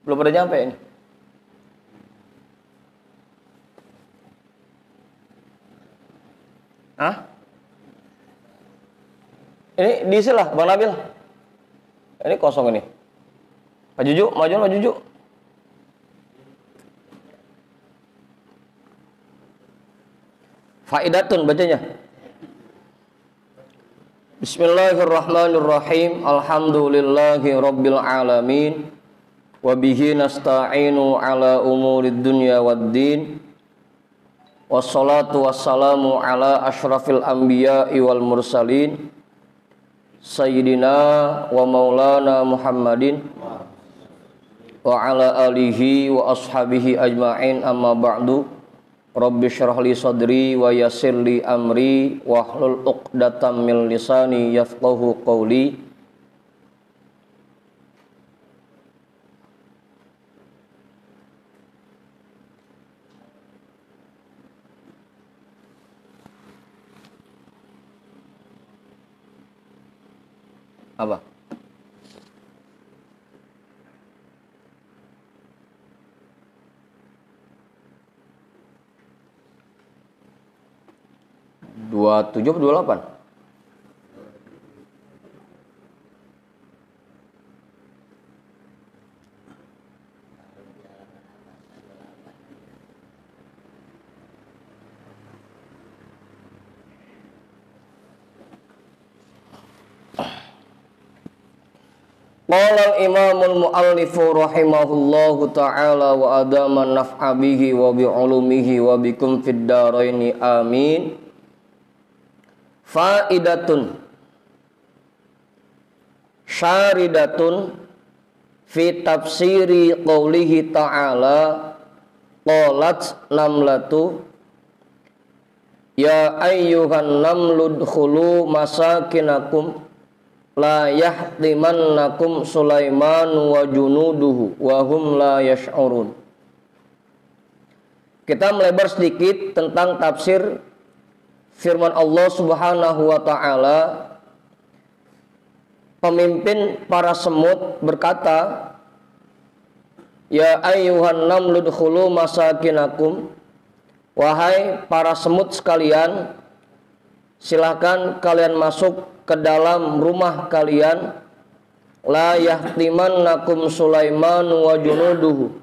Belum pada nyampe ini. Hah? Ini diisi lah Bang Nabil. Ini kosong ini. Pak Juju, maju Pak Juju. Faidatun bacanya. Bismillahirrahmanirrahim. Alhamdulillahi rabbil alamin. Wa bihi nasta'inu ala umurid dunya waddin. Wassalatu wassalamu ala asyrafil anbiya'i wal mursalin. Sayyidina wa maulana Muhammadin wa ala alihi wa ashabihi ajma'in, amma ba'du. Rabbi syrah li sadri wa yassir li amri wahlul 'uqdatam min lisani yafqahu qawli. Apa? Dua 27 atau 28? Qala al-imamul muallifu rahimahullahu ta'ala wa adama naf'a bihi wa bi ulumihi wa bikum fid dharaini amin. Faidatun syaridatun fi tafsiri qawlihi ta'ala qalat namlatu ya ayyuhan namlu dkhulu masakinakum la yahtimannakum Sulaiman wa junuduhu wa hum la yash'urun. Kita melebar sedikit tentang tafsir firman Allah Subhanahu wa ta'ala. Pemimpin para semut berkata, ya ayyuhan namlu dkhulu masakinakum, wahai para semut sekalian, silakan kalian masuk ke dalam rumah kalian. La yahtimannakum Sulaiman wa junuduhu,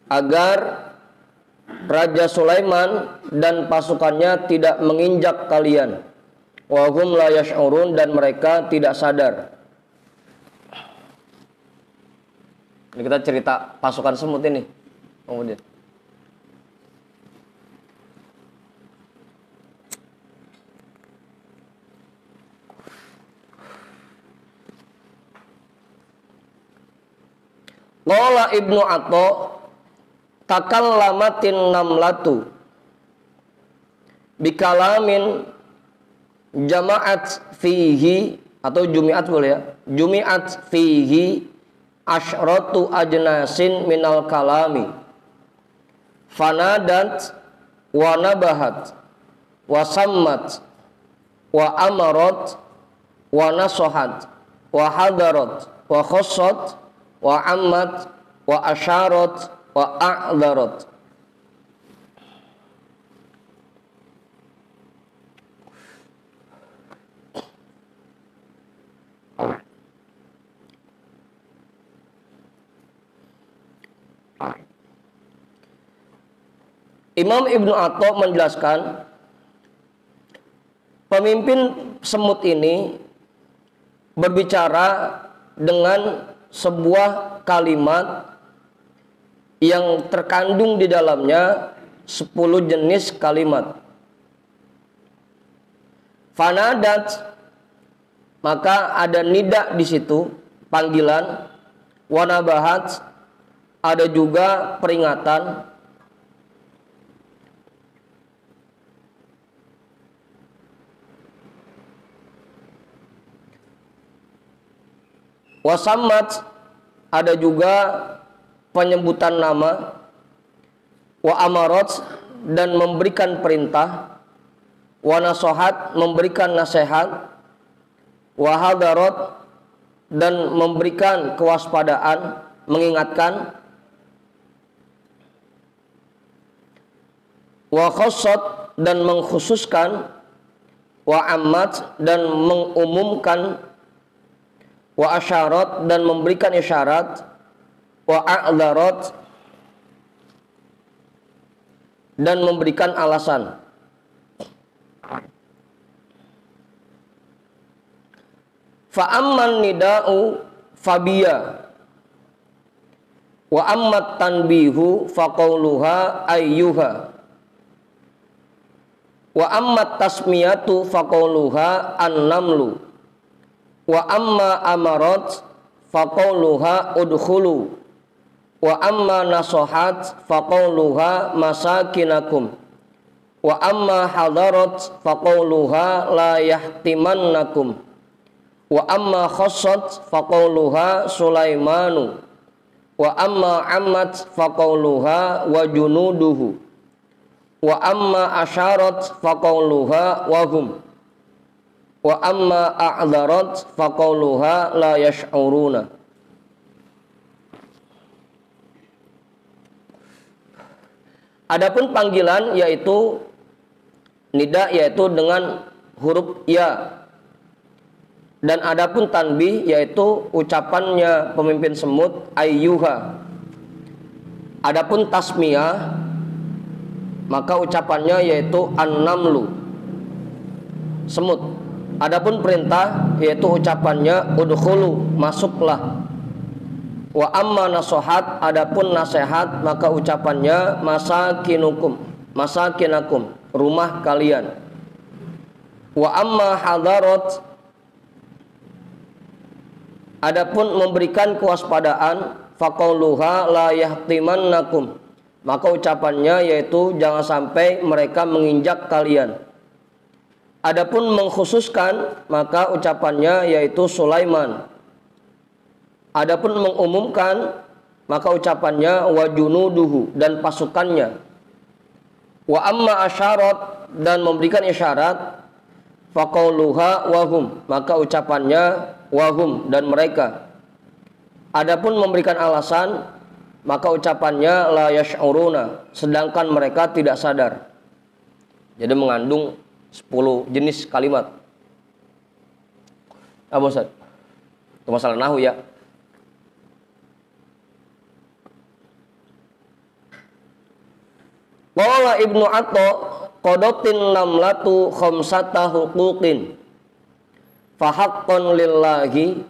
agar Raja Sulaiman dan pasukannya tidak menginjak kalian. Wa hum la yash'urun, dan mereka tidak sadar. Ini kita cerita pasukan semut ini. Kemudian Qala Ibnu Atha takallamatin namlatu bikalamin jama'at fihi, atau jumi'at boleh ya, jumi'at fihi asyratu ajnasin minal kalami fanadat wa nabahat wa sammat wa amarat wa nasohat wa hadarat wa khossat wa ammat wa asyarat wa a'dharat. Imam Ibnu Atha menjelaskan, pemimpin semut ini berbicara dengan sebuah kalimat yang terkandung di dalamnya 10 jenis kalimat. Fanadat, maka ada nida di situ, panggilan. Wanabahat, ada juga peringatan. Wasammat, ada juga penyebutan nama. Wa amarat, dan memberikan perintah. Wa nasohat, memberikan nasihat. Wa hadarat, dan memberikan kewaspadaan, mengingatkan. Wa khassat dan mengkhususkan, wa ammat dan mengumumkan, wa asyarat dan memberikan isyarat, wa a'dharat dan memberikan alasan. Fa amman nida'u fabiya wa ammat tanbihu faqauluha ayyuha wa ammat tasmiyatu faqauluha an-namlu wa amma amarat faqauluha udkhulu wa amma nasohat faqauluha masakinakum wa amma hadarat faqauluha la yahtimannakum wa amma khassat faqauluha Sulaimanu wa amma ammat faqauluha wa junuduhu wa amma asyarat faqauluha wa hum wa amma a'dharat faqauluha la yash'uruna. Adapun panggilan yaitu nida, yaitu dengan huruf ya. Dan adapun tanbih yaitu ucapannya pemimpin semut ayyuha. Adapun tasmiyah maka ucapannya yaitu an-namlu, semut. Adapun perintah yaitu ucapannya udkhulu, masuklah. Wa amma nasohat, adapun nasihat maka ucapannya masakinakum, rumah kalian. Wa amma hadarat, adapun memberikan kewaspadaan, faqauluha la yahtimannakum, maka ucapannya yaitu jangan sampai mereka menginjak kalian. Adapun mengkhususkan maka ucapannya yaitu Sulaiman. Adapun mengumumkan maka ucapannya wa junuduhu, dan pasukannya. Wa amma asyarat, dan memberikan isyarat, faqauluha wahum, maka ucapannya wahum, dan mereka. Adapun memberikan alasan maka ucapannya la yash'uruna, sedangkan mereka tidak sadar. Jadi mengandung 10 jenis kalimat. Apa Ustaz? Itu masalah nahwu ya. Qala Ibnu Atha qadatin namlatu khamsata huquqin fa haqqan lillahi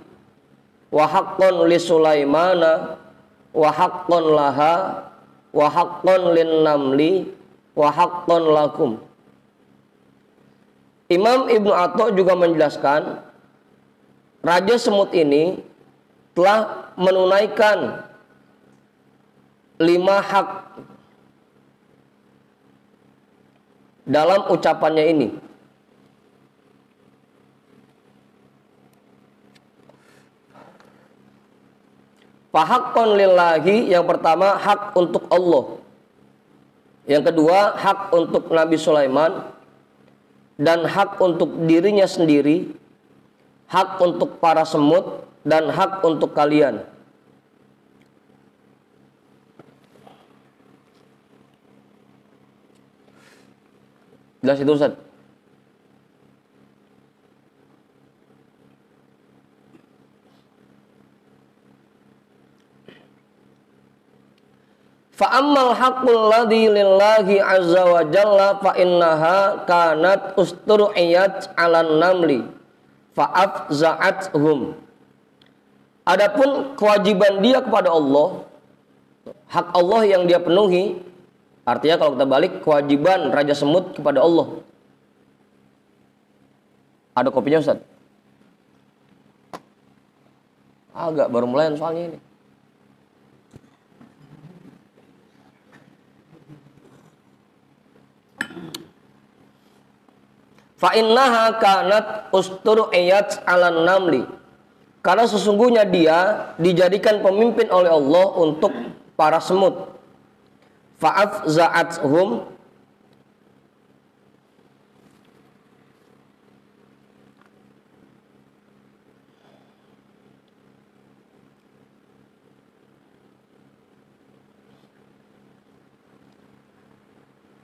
wa haqqan li Sulaimana wa haqqan laha wa haqqan lin namli wa haqqan lakum. Imam Ibnu Atha juga menjelaskan raja semut ini telah menunaikan 5 hak dalam ucapannya ini. Fahaqqan lillahi, yang pertama hak untuk Allah. Yang kedua hak untuk Nabi Sulaiman, dan hak untuk dirinya sendiri, hak untuk para semut, dan hak untuk kalian. Jelas itu Ustaz? Fa'ammal haqqul ladzi lillahi azza wa jalla fa innaha kanat usturiyat 'alan namli fa'afza'athum. Adapun kewajiban dia kepada Allah, hak Allah yang dia penuhi, artinya kalau kita balik kewajiban raja semut kepada Allah. Ada kopinya Ustaz? Agak baru mulai soalnya ini. Fa innaha kanat usturiyat 'alan namli. Karena sesungguhnya dia dijadikan pemimpin oleh Allah untuk para semut. Fa'afza'athum,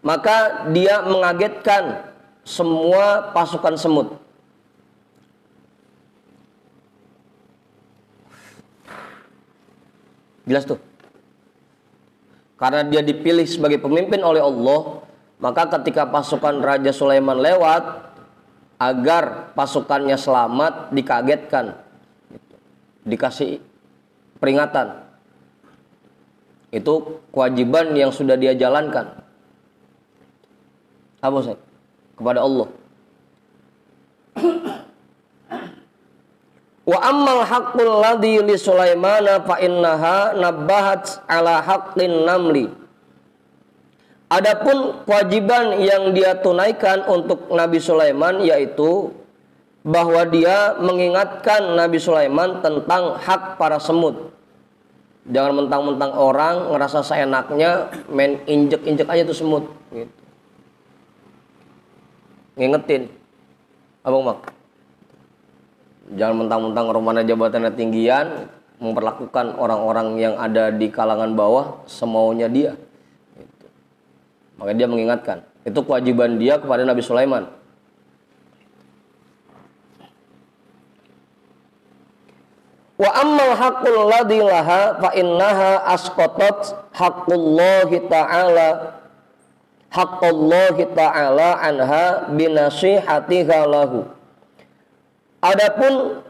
maka dia mengagetkan semua pasukan semut. Jelas tuh. Karena dia dipilih sebagai pemimpin oleh Allah, maka ketika pasukan Raja Sulaiman lewat, agar pasukannya selamat, dikagetkan, dikasih peringatan. Itu kewajiban yang sudah dia jalankan. Apa Ustaz? Kepada Allah. Wa ammal haqqul ladzi li Sulaimana fa innaha nabbahat ala haqqin namli. Adapun kewajiban yang dia tunaikan untuk Nabi Sulaiman, yaitu bahwa dia mengingatkan Nabi Sulaiman tentang hak para semut. Jangan mentang-mentang orang ngerasa seenaknya main injek-injek aja tuh semut gitu. Ngingetin. Abang Mak. Jangan mentang-mentang romana jabatannya tinggian memperlakukan orang-orang yang ada di kalangan bawah semaunya dia. Gitu. Maka dia mengingatkan. Itu kewajiban dia kepada Nabi Sulaiman. Wa ammal haqqul ladzi laha fa innaha asqatat haqqullahi ta'ala anha binasihatiha lahu. Adapun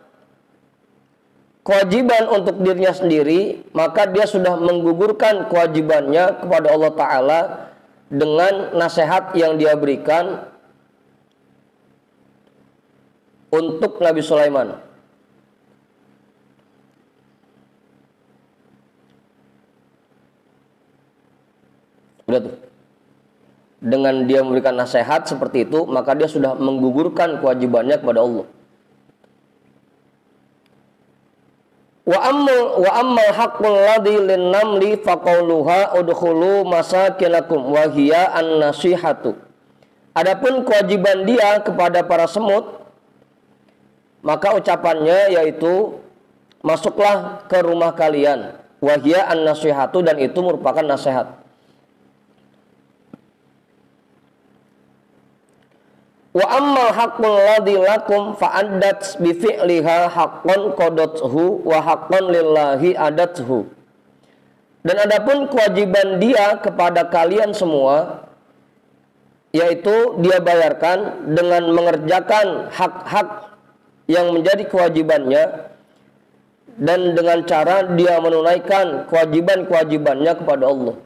kewajiban untuk dirinya sendiri, maka dia sudah menggugurkan kewajibannya kepada Allah Ta'ala dengan nasihat yang dia berikan untuk Nabi Sulaiman. Udah tuh. Dengan dia memberikan nasihat seperti itu, maka dia sudah menggugurkan kewajibannya kepada Allah. Wa ammal haqqul ladzi lin-namli faqauluha udkhulu masakinakum wa hiya an-nasihatu. Adapun kewajiban dia kepada para semut, maka ucapannya yaitu masuklah ke rumah kalian, wa hiya an-nasihatu, dan itu merupakan nasihat. Wa ammal haqqul ladzi lakum fa'addat bi fi'liha haqqan qadathu wa haqqan lillahi adathu. Dan adapun kewajiban dia kepada kalian semua, yaitu dia bayarkan dengan mengerjakan hak-hak yang menjadi kewajibannya, dan dengan cara dia menunaikan kewajiban-kewajibannya kepada Allah.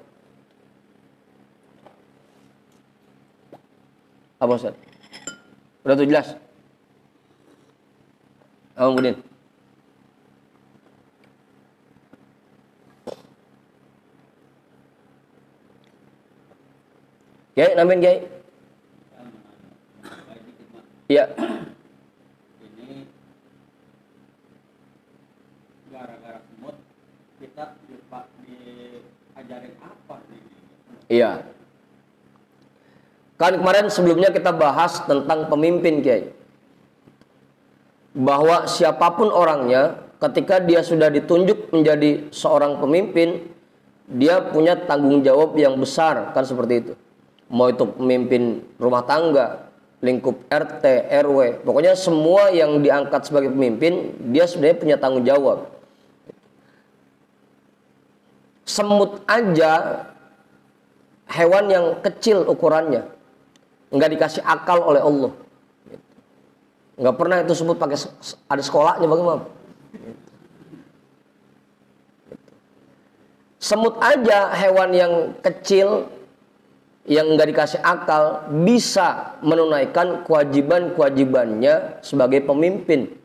Apa Ustaz? Udah tuh jelas? Abang Budin. Kiai, nambahin Kiai. Iya. Ini gara-gara semut kita diajarin apa nih? Iya. Kan kemarin sebelumnya kita bahas tentang pemimpin, Kiai. Bahwa siapapun orangnya, ketika dia sudah ditunjuk menjadi seorang pemimpin, dia punya tanggung jawab yang besar, kan seperti itu. Mau itu pemimpin rumah tangga, lingkup RT, RW, pokoknya semua yang diangkat sebagai pemimpin, dia sebenarnya punya tanggung jawab. Semut aja hewan yang kecil ukurannya, nggak dikasih akal oleh Allah. Nggak pernah itu semut pakai ada sekolahnya bagaimana? Semut aja hewan yang kecil yang nggak dikasih akal bisa menunaikan kewajiban-kewajibannya sebagai pemimpin.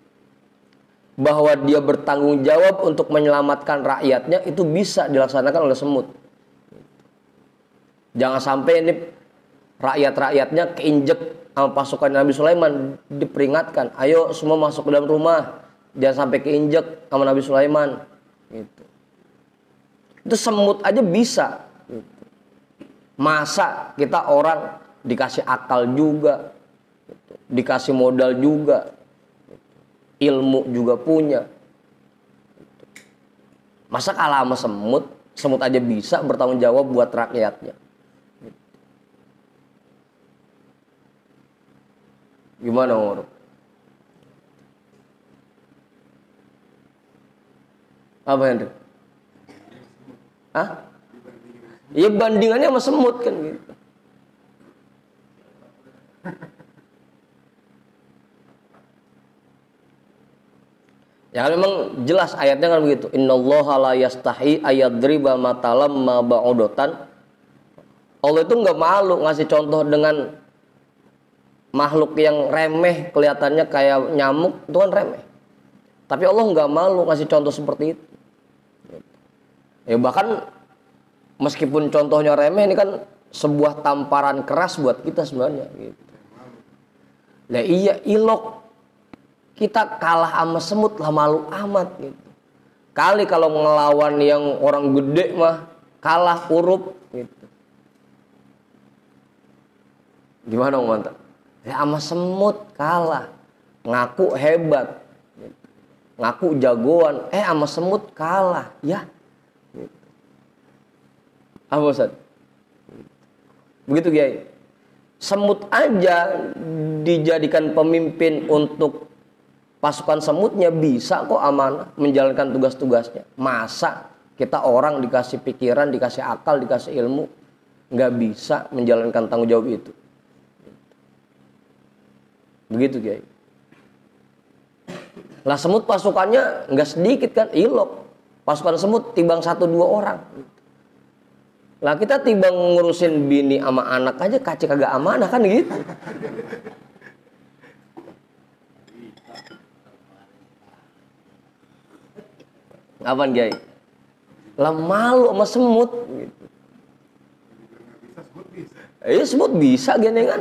Bahwa dia bertanggung jawab untuk menyelamatkan rakyatnya, itu bisa dilaksanakan oleh semut. Jangan sampai ini rakyat-rakyatnya keinjek sama pasukan Nabi Sulaiman, diperingatkan, ayo semua masuk ke dalam rumah, jangan sampai keinjek sama Nabi Sulaiman. Gitu. Itu semut aja bisa. Gitu. Masa kita orang dikasih akal juga, gitu. Dikasih modal juga, gitu. Ilmu juga punya. Gitu. Masa kalah sama semut, semut aja bisa bertanggung jawab buat rakyatnya. Gimana Umar? Apa Hendrik? Hah? Ya bandingannya sama semut kan gitu. Ya memang jelas ayatnya kan begitu. Innallaha la yastahi ayadriba matalam ma ba'udatan. Allah itu nggak malu ngasih contoh dengan makhluk yang remeh, kelihatannya kayak nyamuk, itu kan remeh. Tapi Allah nggak malu ngasih contoh seperti itu. Ya bahkan meskipun contohnya remeh, ini kan sebuah tamparan keras buat kita sebenarnya. Gitu. Nah iya, ilok kita kalah sama semut lah, malu amat gitu. Kali kalau ngelawan yang orang gede mah kalah urup gitu. Gimana mantap? Ya sama semut kalah, ngaku hebat, gitu. Ngaku jagoan, sama semut kalah, ya. Gitu. Apa Ustaz? Begitu Kiai. Semut aja dijadikan pemimpin untuk pasukan semutnya, bisa kok amanah menjalankan tugas-tugasnya. Masa kita orang dikasih pikiran, dikasih akal, dikasih ilmu, nggak bisa menjalankan tanggung jawab itu? Begitu Kiai. Lah semut pasukannya nggak sedikit kan, ilok. Pasukan semut timbang 1-2 orang. Lah kita timbang ngurusin bini sama anak aja kacik kagak amanah kan gitu. Apaan Kiai? Lah malu sama semut gitu. Semut bisa gini kan?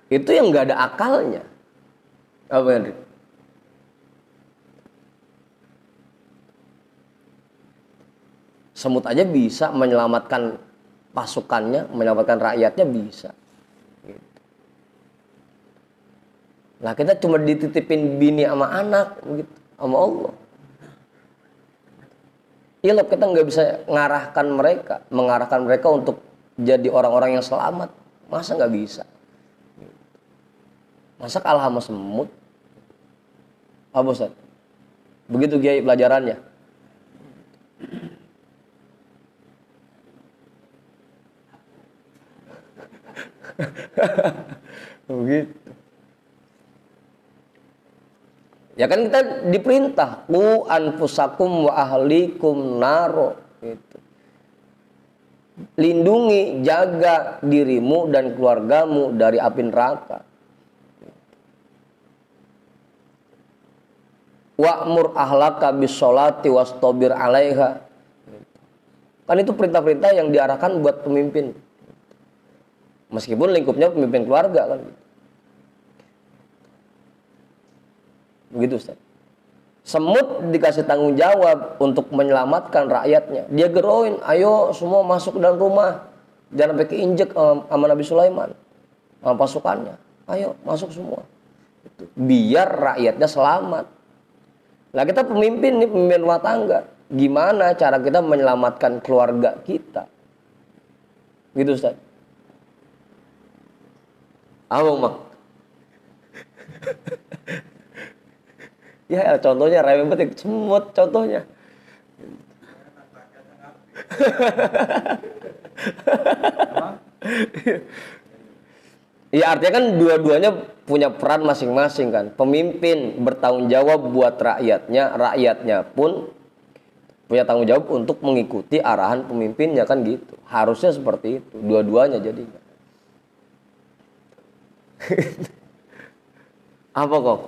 Itu yang nggak ada akalnya. Apa Hendrik? Semut aja bisa menyelamatkan pasukannya, menyelamatkan rakyatnya bisa. Gitu. Nah kita cuma dititipin bini sama anak, gitu, sama Allah. Iya loh, kita nggak bisa mengarahkan mereka untuk jadi orang-orang yang selamat. Masa nggak bisa? Masa kalah sama semut? Apa Ustaz? Begitu Kiai pelajarannya. Begitu. Ya kan kita diperintah qu anfusakum wa ahlikum naro gitu. Lindungi, jaga dirimu dan keluargamu dari api neraka. Wa'mur ahlaka bis-sholati wastabir 'alaiha. Kan itu perintah-perintah yang diarahkan buat pemimpin. Meskipun lingkupnya pemimpin keluarga kan. Begitu Ustaz. Semut dikasih tanggung jawab untuk menyelamatkan rakyatnya. Dia geroin, ayo semua masuk ke dalam rumah. Jangan sampai keinjek sama Nabi Sulaiman, sama pasukannya. Ayo masuk semua. Biar rakyatnya selamat. Nah kita pemimpin nih, pemimpin rumah tangga. Gimana cara kita menyelamatkan keluarga kita? Gitu Ustaz. Apa Mak? Ya contohnya remeh banget, semut contohnya. Ya artinya kan dua-duanya punya peran masing-masing kan. Pemimpin bertanggung jawab buat rakyatnya, rakyatnya pun punya tanggung jawab untuk mengikuti arahan pemimpinnya kan gitu. Harusnya seperti itu, dua-duanya jadinya. Apa kok?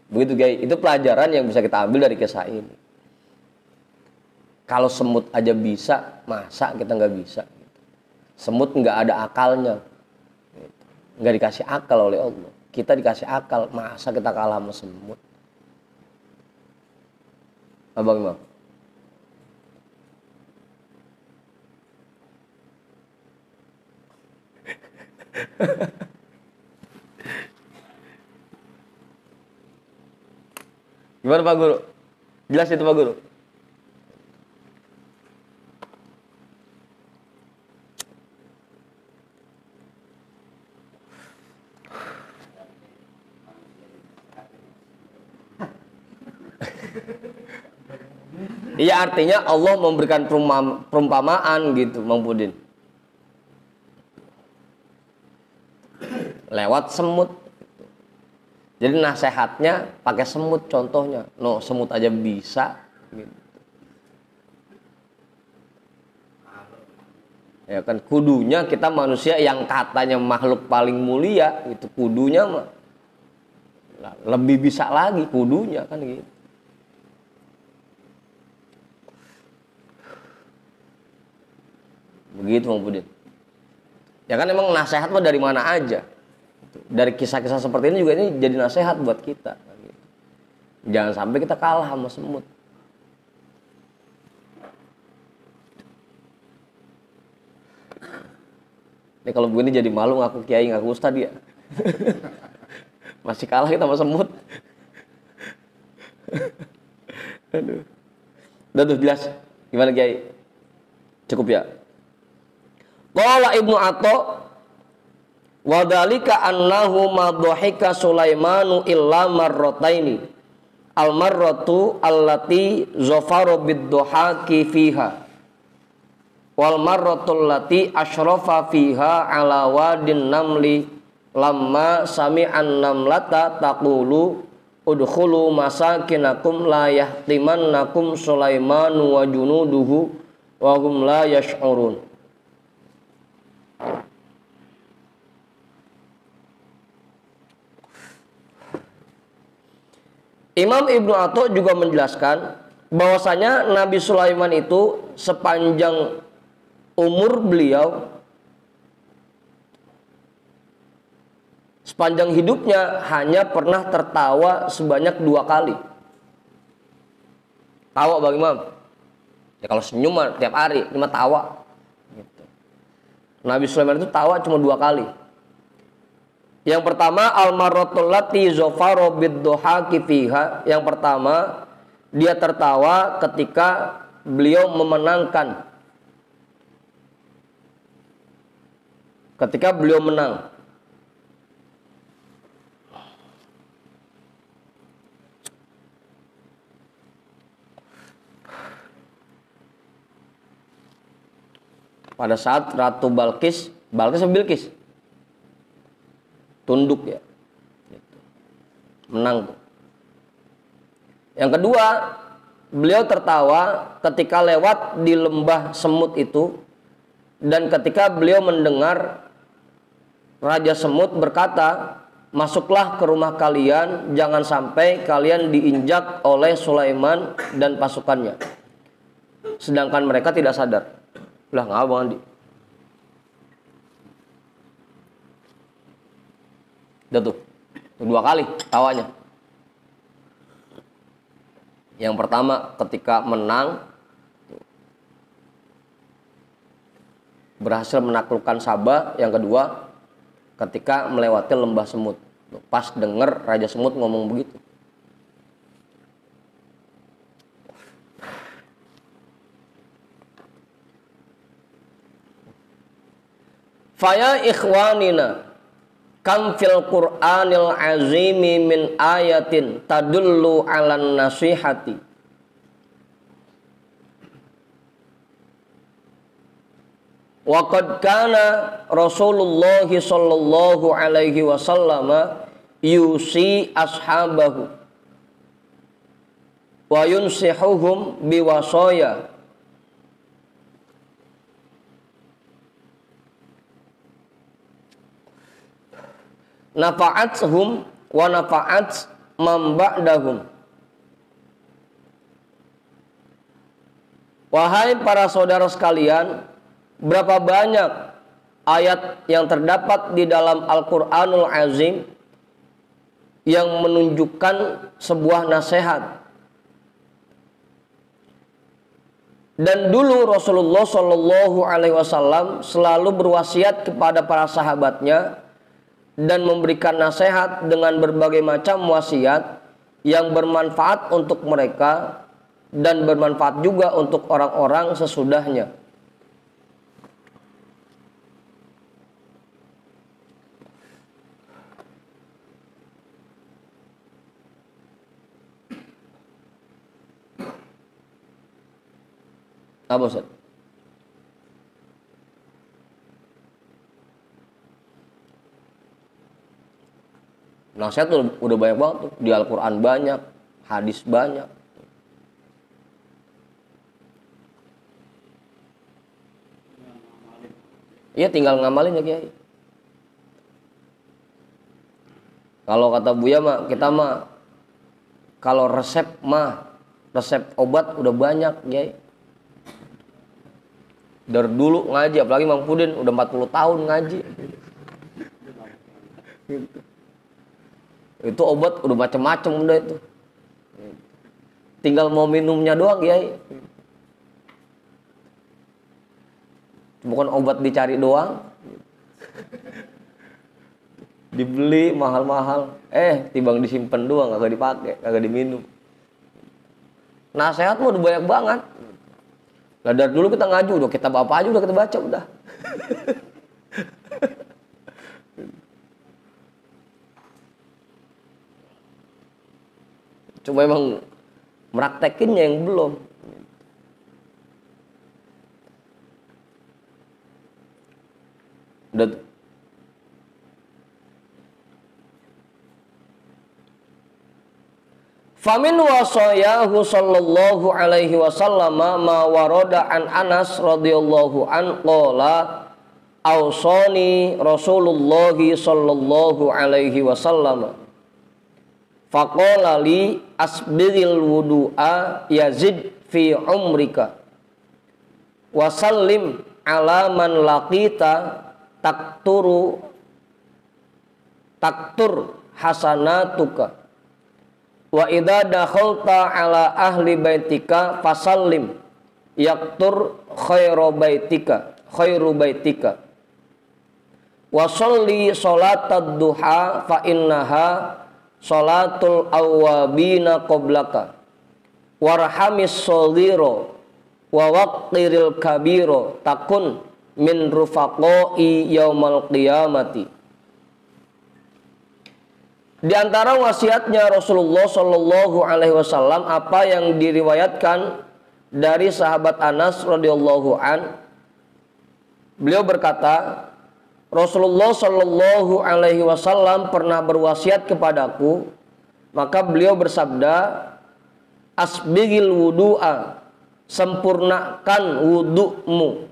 Begitu guys, itu pelajaran yang bisa kita ambil dari kisah ini. Kalau semut aja bisa, masa kita nggak bisa? Semut nggak ada akalnya, nggak dikasih akal oleh Allah. Kita dikasih akal, masa kita kalah sama semut? Abang Imam. Gimana Pak Guru? Jelas itu Pak Guru? Iya, artinya Allah memberikan perumpamaan gitu, Mang Pudin. Lewat semut. Jadi nasihatnya pakai semut contohnya. No, semut aja bisa gitu. Ya kan, kudunya kita manusia yang katanya makhluk paling mulia itu, kudunya mah lebih bisa lagi kudunya kan gitu. Begitu Bang Budin. Ya kan emang nasihat mah dari mana aja. Dari kisah-kisah seperti ini juga ini jadi nasihat buat kita. Jangan sampai kita kalah sama semut. Ini kalau begini jadi malu ngaku kiai, ngaku ustad ya. Masih kalah kita sama semut. Aduh. Udah tuh jelas. Gimana kiai? Cukup ya? Qala Ibnu Atha wa dzalika annahu madhahika Sulaimanu illa marrataini. Al marratu allati zafara bid-dhuhaki fiha. Wal marratul lati asyrafa fiha ala wadin namli lamma sami'an namlata taqulu udkhulu masakinakum la yahtimannakum Sulaimanu wa junuduhu wa hum la yash'urun. Imam Ibnu Atha juga menjelaskan bahwasanya Nabi Sulaiman itu sepanjang umur beliau, sepanjang hidupnya hanya pernah tertawa sebanyak 2 kali. Tawa Bang Imam. Ya kalau senyum mah tiap hari, cuma tawa. Gitu. Nabi Sulaiman itu tawa cuma 2 kali. Yang pertama al-marratul lati zafara bid-dhuhaki fiha. Yang pertama dia tertawa ketika beliau memenangkan. Ketika beliau menang. Pada saat Ratu Balkis atau Bilqis tunduk ya. Menang tuh. Yang kedua, beliau tertawa ketika lewat di lembah semut itu dan ketika beliau mendengar Raja Semut berkata, "Masuklah ke rumah kalian, jangan sampai kalian diinjak oleh Sulaiman dan pasukannya." Sedangkan mereka tidak sadar. Lah ngapa Bang Andi? Udah tuh 2 kali tawanya. Yang pertama ketika menang berhasil menaklukkan Sabah. Yang kedua ketika melewati lembah semut. Pas denger Raja Semut ngomong begitu. Faya ikhwanina kam fil Qur'anil azimi min ayatin tadullu 'alan nasihati. Wa qad kana Rasulullah sallallahu alaihi wasallam yusi ashabahu wa yunsihuhum biwasaya. Nafa'athum wa nafa'at man ba'dahum. Wahai para saudara sekalian, berapa banyak ayat yang terdapat di dalam Al-Qur'anul Azim yang menunjukkan sebuah nasihat. Dan dulu Rasulullah Shallallahu Alaihi Wasallam selalu berwasiat kepada para sahabatnya dan memberikan nasihat dengan berbagai macam wasiat yang bermanfaat untuk mereka dan bermanfaat juga untuk orang-orang sesudahnya. Apa Ustaz? Nasihat udah banyak banget tuh. Di Al-Quran banyak, hadis banyak. Iya, tinggal ngamalin ya Kiai. Kalau kata Buya mah, kita mah kalau resep obat udah banyak Kiai. Dari dulu ngaji, apalagi Mang Pudin udah 40 tahun ngaji. Itu obat udah macem-macem udah itu. Tinggal mau minumnya doang Kiai. Bukan obat dicari doang. Dibeli mahal-mahal, timbang disimpan doang, kagak dipakai, kagak diminum. Nasihat mah udah banyak banget. Lah dari dulu kita ngaji udah kitab apa aja udah kita baca udah. Cuma emang meraktekinnya yang belum. Udah. Famin wasayahu sallallahu alaihi wasallam ma warada an Anas radhiyallahu an qala ausani Rasulullah sallallahu alaihi wasallam faqala li asbiril wudu'a yazid fi umrika wasallim ala man laqita taktur hasanatuka wa idza dakhalta ala ahli baitika fasallim yaktur khairu baitika wa sholli sholatad duha fa innaha sholatul awwabina qablaka warhamis shaghira wa waqiril kabira takun min rufaqai yaumal qiyamati. Di antara wasiatnya Rasulullah Shallallahu Alaihi Wasallam apa yang diriwayatkan dari sahabat Anas radhiyallahu an, beliau berkata, Rasulullah Shallallahu Alaihi Wasallam pernah berwasiat kepadaku, maka beliau bersabda, asbigil wudu'a, sempurnakan wudu'mu,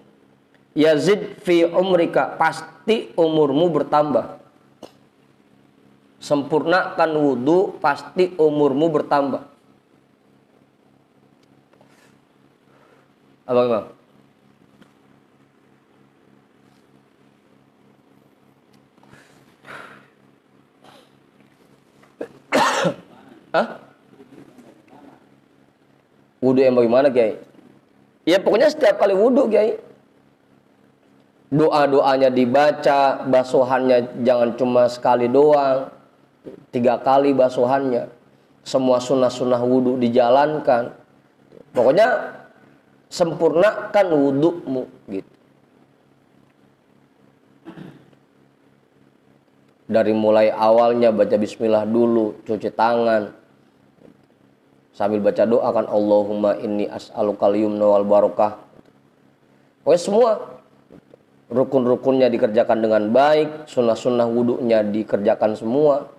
yazid fi umrika, pasti umurmu bertambah. Sempurnakan wudu, pasti umurmu bertambah. Apa Imam? Hah? Wudu yang bagaimana Kiai? Ya pokoknya setiap kali wudu Kiai, doa-doanya dibaca, basuhannya jangan cuma sekali doang, 3 kali basuhannya, semua sunnah-sunnah wudu dijalankan. Pokoknya sempurnakan wudumu gitu. Dari mulai awalnya baca bismillah dulu, cuci tangan, sambil baca doa kan Allahumma inni as'alukal yumna wal barakah. Pokoknya semua rukun-rukunnya dikerjakan dengan baik, sunnah-sunnah wudunya dikerjakan semua.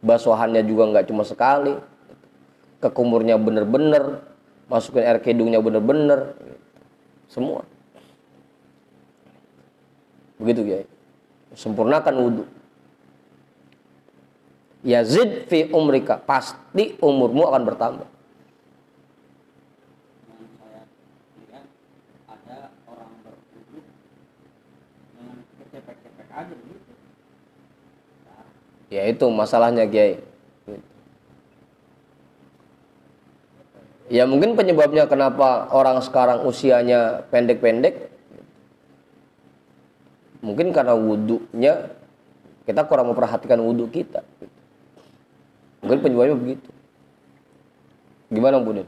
Basuhannya juga nggak cuma sekali, ke kumurnya bener-bener, masukin air ke hidungnya bener-bener, semua. Begitu ya. Sempurnakan wudu. Yazid fi umrika, pasti umurmu akan bertambah. Yang saya lihat ada orang berwudu dengan kecepek-cepek aja begitu. Ya itu masalahnya Kiai. Ya mungkin penyebabnya kenapa orang sekarang usianya pendek-pendek, mungkin karena wudunya kita kurang memperhatikan wudu kita. Mungkin penyebabnya begitu. Gimana Bun?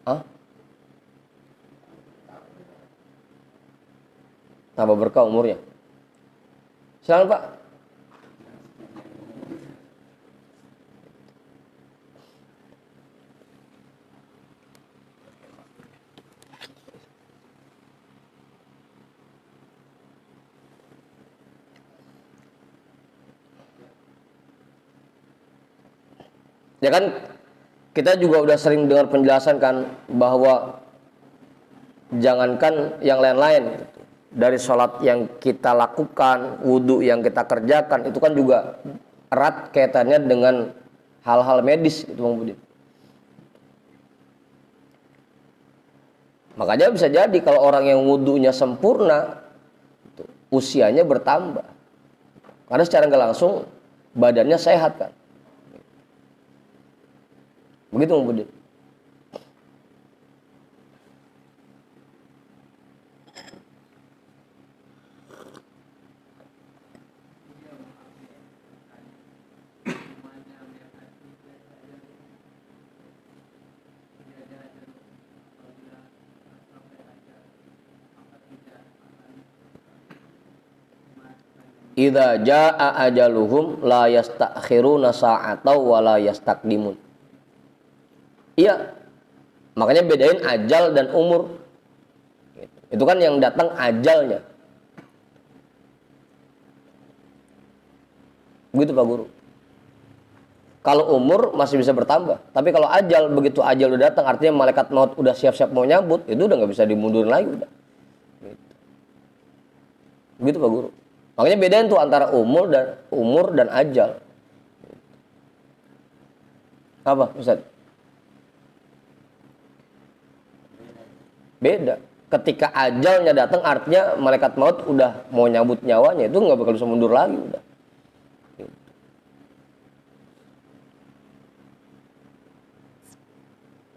Hah? Tambah berkah umurnya. Silakan Pak. Ya kan kita juga udah sering dengar penjelasan kan bahwa jangankan yang lain-lain gitu. Dari sholat yang kita lakukan, wudhu yang kita kerjakan itu kan juga erat kaitannya dengan hal-hal medis gitu Bang Budi. Makanya bisa jadi kalau orang yang wudhunya sempurna usianya bertambah. Karena secara nggak langsung badannya sehat kan. Begitu Bang Budi. Idza jaa ajaluhum la yastakhiruna sa'atan wa la yastaqdimun. Iya. Makanya bedain ajal dan umur. Itu kan yang datang ajalnya. Begitu Pak Guru. Kalau umur masih bisa bertambah, tapi kalau ajal, begitu ajal udah datang, artinya malaikat maut udah siap-siap mau nyambut, itu udah nggak bisa dimundurin lagi udah. Begitu Pak Guru. Makanya bedain tuh antara umur dan ajal. Apa, Ustaz? Beda. Ketika ajalnya datang artinya malaikat maut udah mau nyabut nyawanya, itu nggak bakal bisa mundur lagi udah.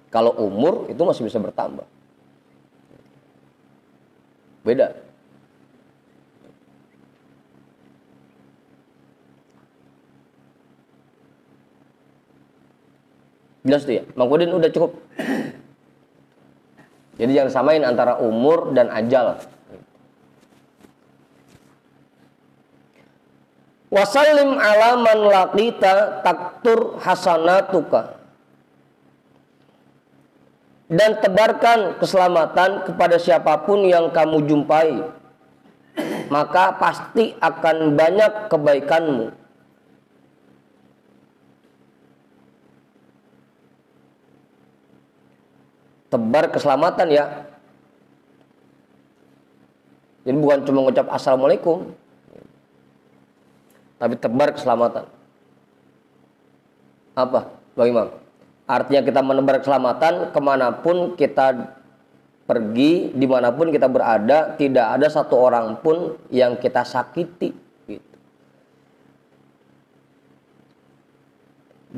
Kalau umur itu masih bisa bertambah. Beda. Jelas tuh ya, Bang Udin udah cukup. Jadi jangan samain antara umur dan ajal. Wasallim ala man laqita taktur hasanatuka. Dan tebarkan keselamatan kepada siapapun yang kamu jumpai, maka pasti akan banyak kebaikanmu. Tebar keselamatan ya. Jadi bukan cuma ngucap assalamualaikum, tapi tebar keselamatan. Apa, Bang Imam? Artinya kita menebar keselamatan kemanapun kita pergi, dimanapun kita berada, tidak ada satu orang pun yang kita sakiti. Gitu.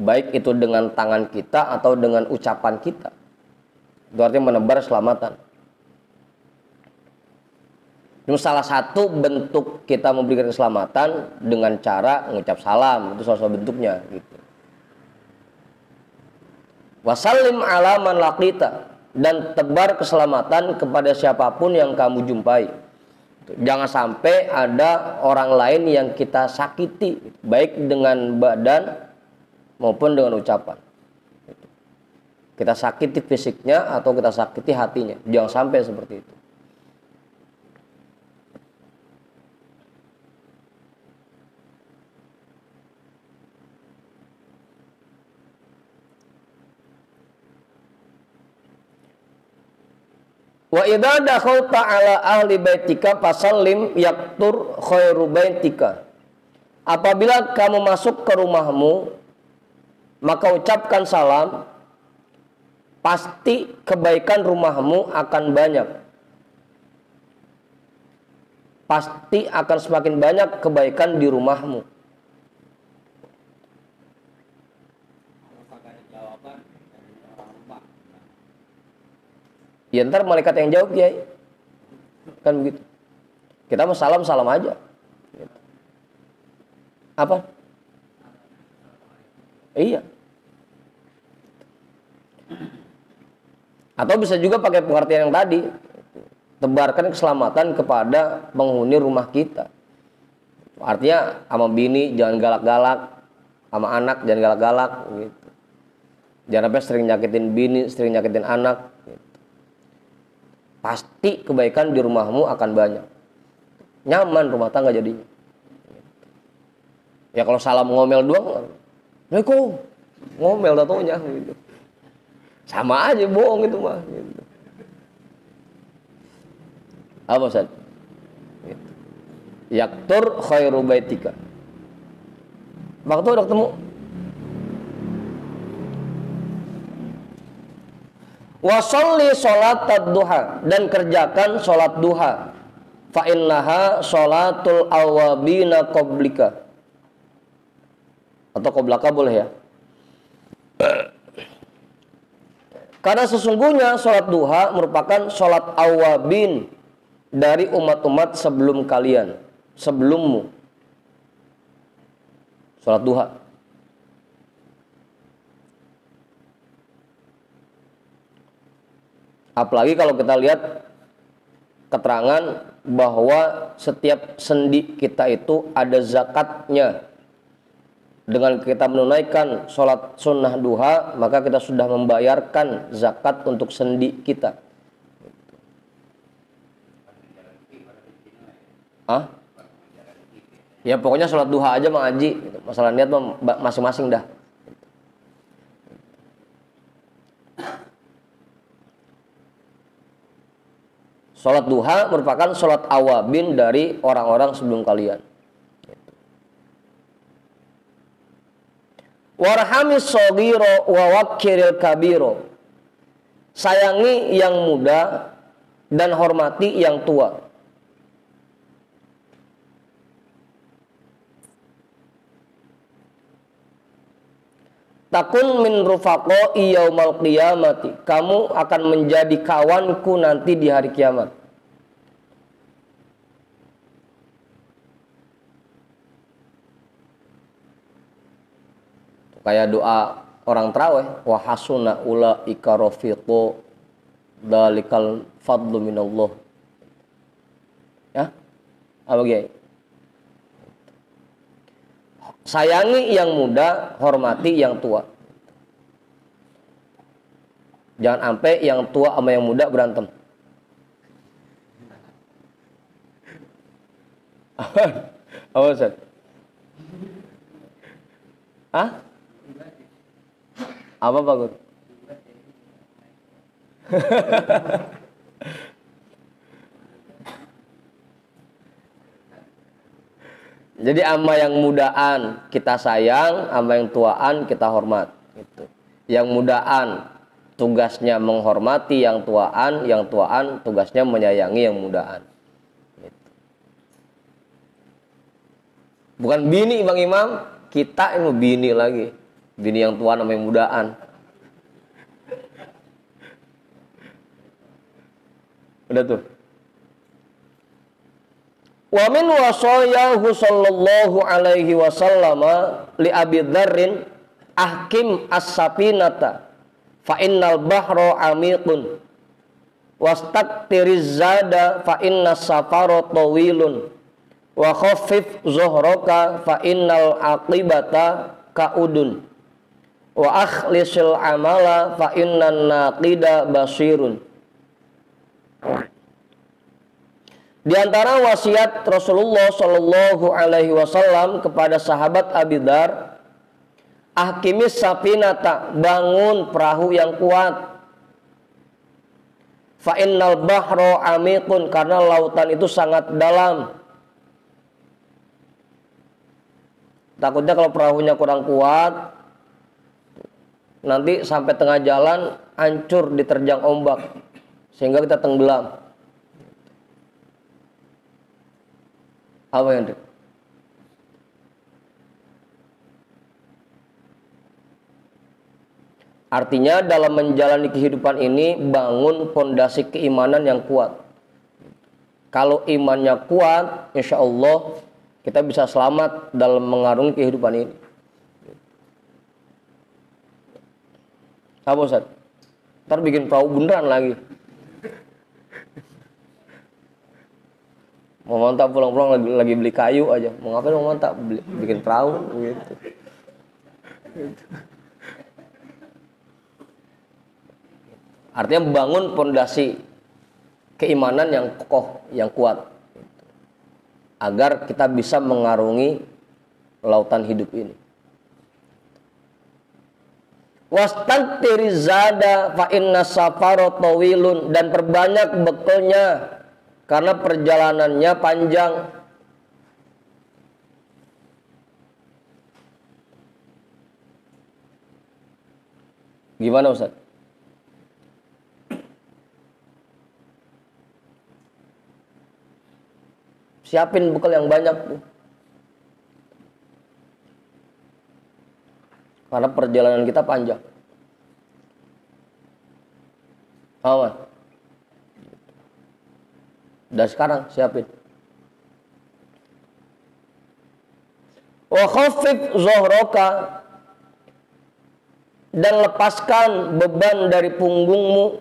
Baik itu dengan tangan kita atau dengan ucapan kita. Itu artinya menebar keselamatan. Itu salah satu bentuk kita memberikan keselamatan dengan cara mengucap salam. Itu salah satu bentuknya. Gitu. Wasallim ala man laqita. Dan tebar keselamatan kepada siapapun yang kamu jumpai. Jangan sampai ada orang lain yang kita sakiti. Baik dengan badan maupun dengan ucapan. Kita sakiti fisiknya atau kita sakiti hatinya. Jangan sampai seperti itu. Wa idza dakhalta ala ahli baitika fasallim yaktur khairu baitika. Apabila kamu masuk ke rumahmu, maka ucapkan salam, pasti kebaikan rumahmu akan banyak. Pasti akan semakin banyak kebaikan di rumahmu. Ya ntar malaikat yang jawab ya. Kan begitu. Kita mau salam aja. Apa? Iya. Atau bisa juga pakai pengertian yang tadi. Tebarkan keselamatan kepada penghuni rumah kita. Artinya sama bini jangan galak-galak, sama anak jangan galak-galak gitu. Jangan sampai sering nyakitin bini, sering nyakitin anak gitu. Pasti kebaikan di rumahmu akan banyak. Nyaman rumah tangga jadinya. Ya kalau salam ngomel doang, Assalamualaikum. ngomel tatonya gitu. Sama aja bohong itu mah gitu. Apa Ustaz? Gitu. Yaktur khairu baitika. Waktu udah ketemu. Wa sholli sholatad duha, dan kerjakan sholat duha. Fa innaha sholatul awabina qablika. Atau qablaka boleh ya. Karena sesungguhnya sholat duha merupakan sholat awabin dari umat-umat sebelum kalian, sebelummu. Sholat duha. Apalagi kalau kita lihat keterangan bahwa setiap sendi kita itu ada zakatnya. Dengan kita menunaikan sholat sunnah duha, maka kita sudah membayarkan zakat untuk sendi kita. Hah? Ya pokoknya sholat duha aja Mang Haji. Masalah niat masing-masing dah. Sholat duha merupakan sholat awabin dari orang-orang sebelum kalian. Warhamis shogiro wa wakiril kabiro. Sayangi yang muda dan hormati yang tua. Takun min rufaqai yaumal qiyamati. Kamu akan menjadi kawanku nanti di hari kiamat. Kayak doa orang tarawih, wa hasuna ulaika rafiqo dalikal fadlu minallah. Ya? Apa gitu? Sayangi yang muda, hormati yang tua. Jangan sampai yang tua sama yang muda berantem. Apa Ustaz? Hah? Apa Pak Gur? Jadi ama yang mudaan kita sayang, ama yang tuaan kita hormat. Gitu. Yang mudaan tugasnya menghormati yang tuaan tugasnya menyayangi yang mudaan. Gitu. Bukan bini Bang Imam, kita ini bini lagi. Bini yang tua sama yang mudaan. Udah tuh. Wa min wasayahu sallallahu alaihi wasallam li Abi Dzarrin ahkim as-sapinata fa innal bahra amiqun wastaqtiriz zada fa innas safara tawilun wa khaffif zuhraka fa innal aqibata kaudun wa akhlisil amala fa innan naqida basirun. Di antara wasiat Rasulullah Shallallahu Alaihi Wasallam kepada sahabat Abi Dzar, ahkimis sapinata, bangun perahu yang kuat. Fa innal bahra amikun, karena lautan itu sangat dalam. Takutnya kalau perahunya kurang kuat, nanti sampai tengah jalan hancur diterjang ombak sehingga kita tenggelam. Apa yang itu? Artinya dalam menjalani kehidupan ini bangun pondasi keimanan yang kuat. Kalau imannya kuat, insya Allah kita bisa selamat dalam mengarungi kehidupan ini. Apa Ustaz? Ntar bikin perahu beneran lagi. Mau mantap pulang-pulang lagi beli kayu aja. Mau ngapain mau mantap bikin perahu gitu. Artinya bangun pondasi keimanan yang kokoh, yang kuat. Agar kita bisa mengarungi lautan hidup ini. Wastantiri zada fa inna safara tawilun, dan perbanyak bekalnya karena perjalanannya panjang. Gimana Ustaz? Siapin bekal yang banyak tuh. Karena perjalanan kita panjang. Aman. Dan sekarang siapin. Wa khaffif zuhraka, dan lepaskan beban dari punggungmu.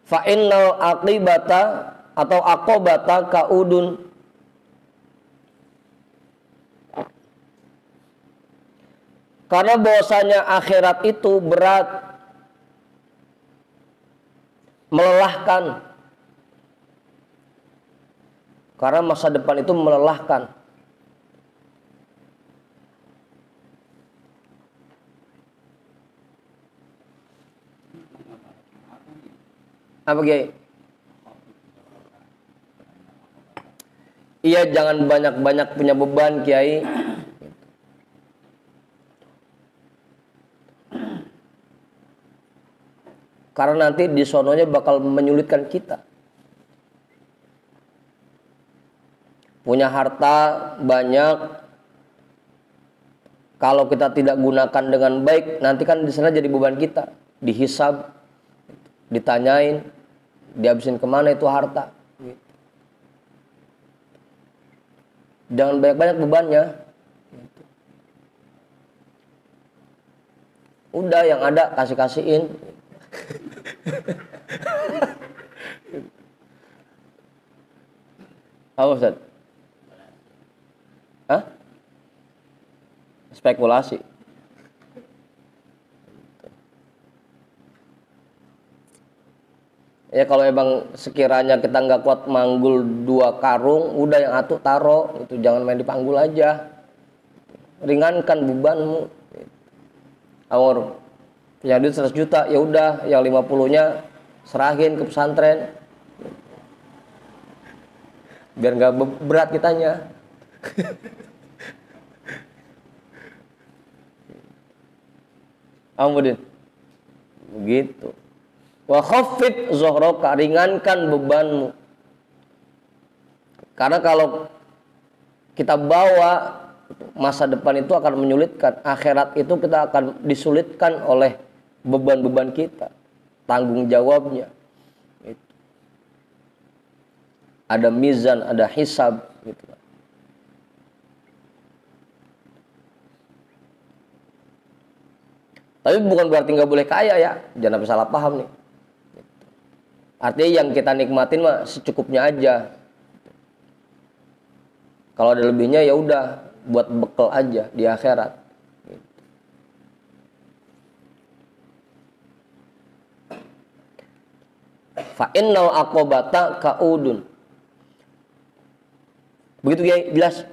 Fa innal aqibata atau aqobata kaudun, karena bahwasanya akhirat itu berat, melelahkan. Karena masa depan itu melelahkan. Apa Kiai? Iya, jangan banyak-banyak punya beban Kiai. Karena nanti di sononya bakal menyulitkan kita. Punya harta banyak, kalau kita tidak gunakan dengan baik, nanti kan di sana jadi beban kita. Dihisab, ditanyain, dihabisin kemana itu harta. Jangan banyak-banyak bebannya. Udah yang ada kasih-kasihin. Apa Ustaz? Hah? Spekulasi. Ya kalau emang sekiranya kita nggak kuat manggul 2 karung, udah yang atuh taro, itu jangan main dipanggul aja. Ringankan bebanmu. Awor punya duit 100 juta, ya udah yang 50-nya serahin ke pesantren. Biar nggak berat kitanya. Ampun. Begitu. Wa khaffif zuhraka, ringankan bebanmu. Karena kalau kita bawa, masa depan itu akan menyulitkan. Akhirat itu kita akan disulitkan oleh beban-beban kita, tanggung jawabnya. Ada mizan, ada hisab gitu. Tapi bukan berarti nggak boleh kaya ya, jangan sampai salah paham nih. Artinya yang kita nikmatin mah secukupnya aja. Kalau ada lebihnya ya udah buat bekal aja di akhirat. Fa innal aqobata kaudun. Begitu ya, jelas.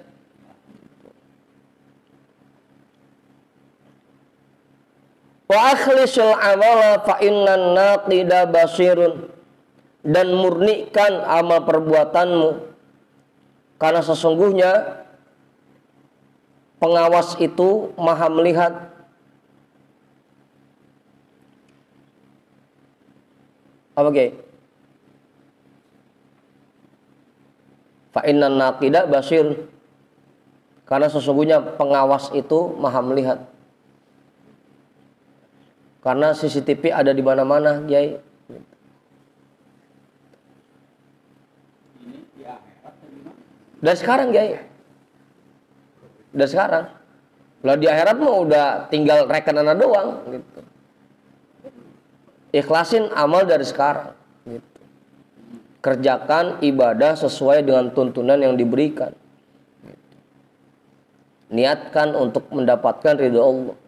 Wa akhlisul amala fa innan naqida basirun, dan murnikan amal perbuatanmu, karena sesungguhnya pengawas itu maha melihat. Apa Kiai? Fa innan naqida basir, karena sesungguhnya pengawas itu maha melihat. Karena CCTV ada di mana-mana, Kiai. Dan sekarang Kiai. Dan sekarang. Kalau di akhirat mah udah tinggal rekenana doang gitu. Ikhlasin amal dari sekarang gitu. Kerjakan ibadah sesuai dengan tuntunan yang diberikan. Niatkan untuk mendapatkan ridho Allah.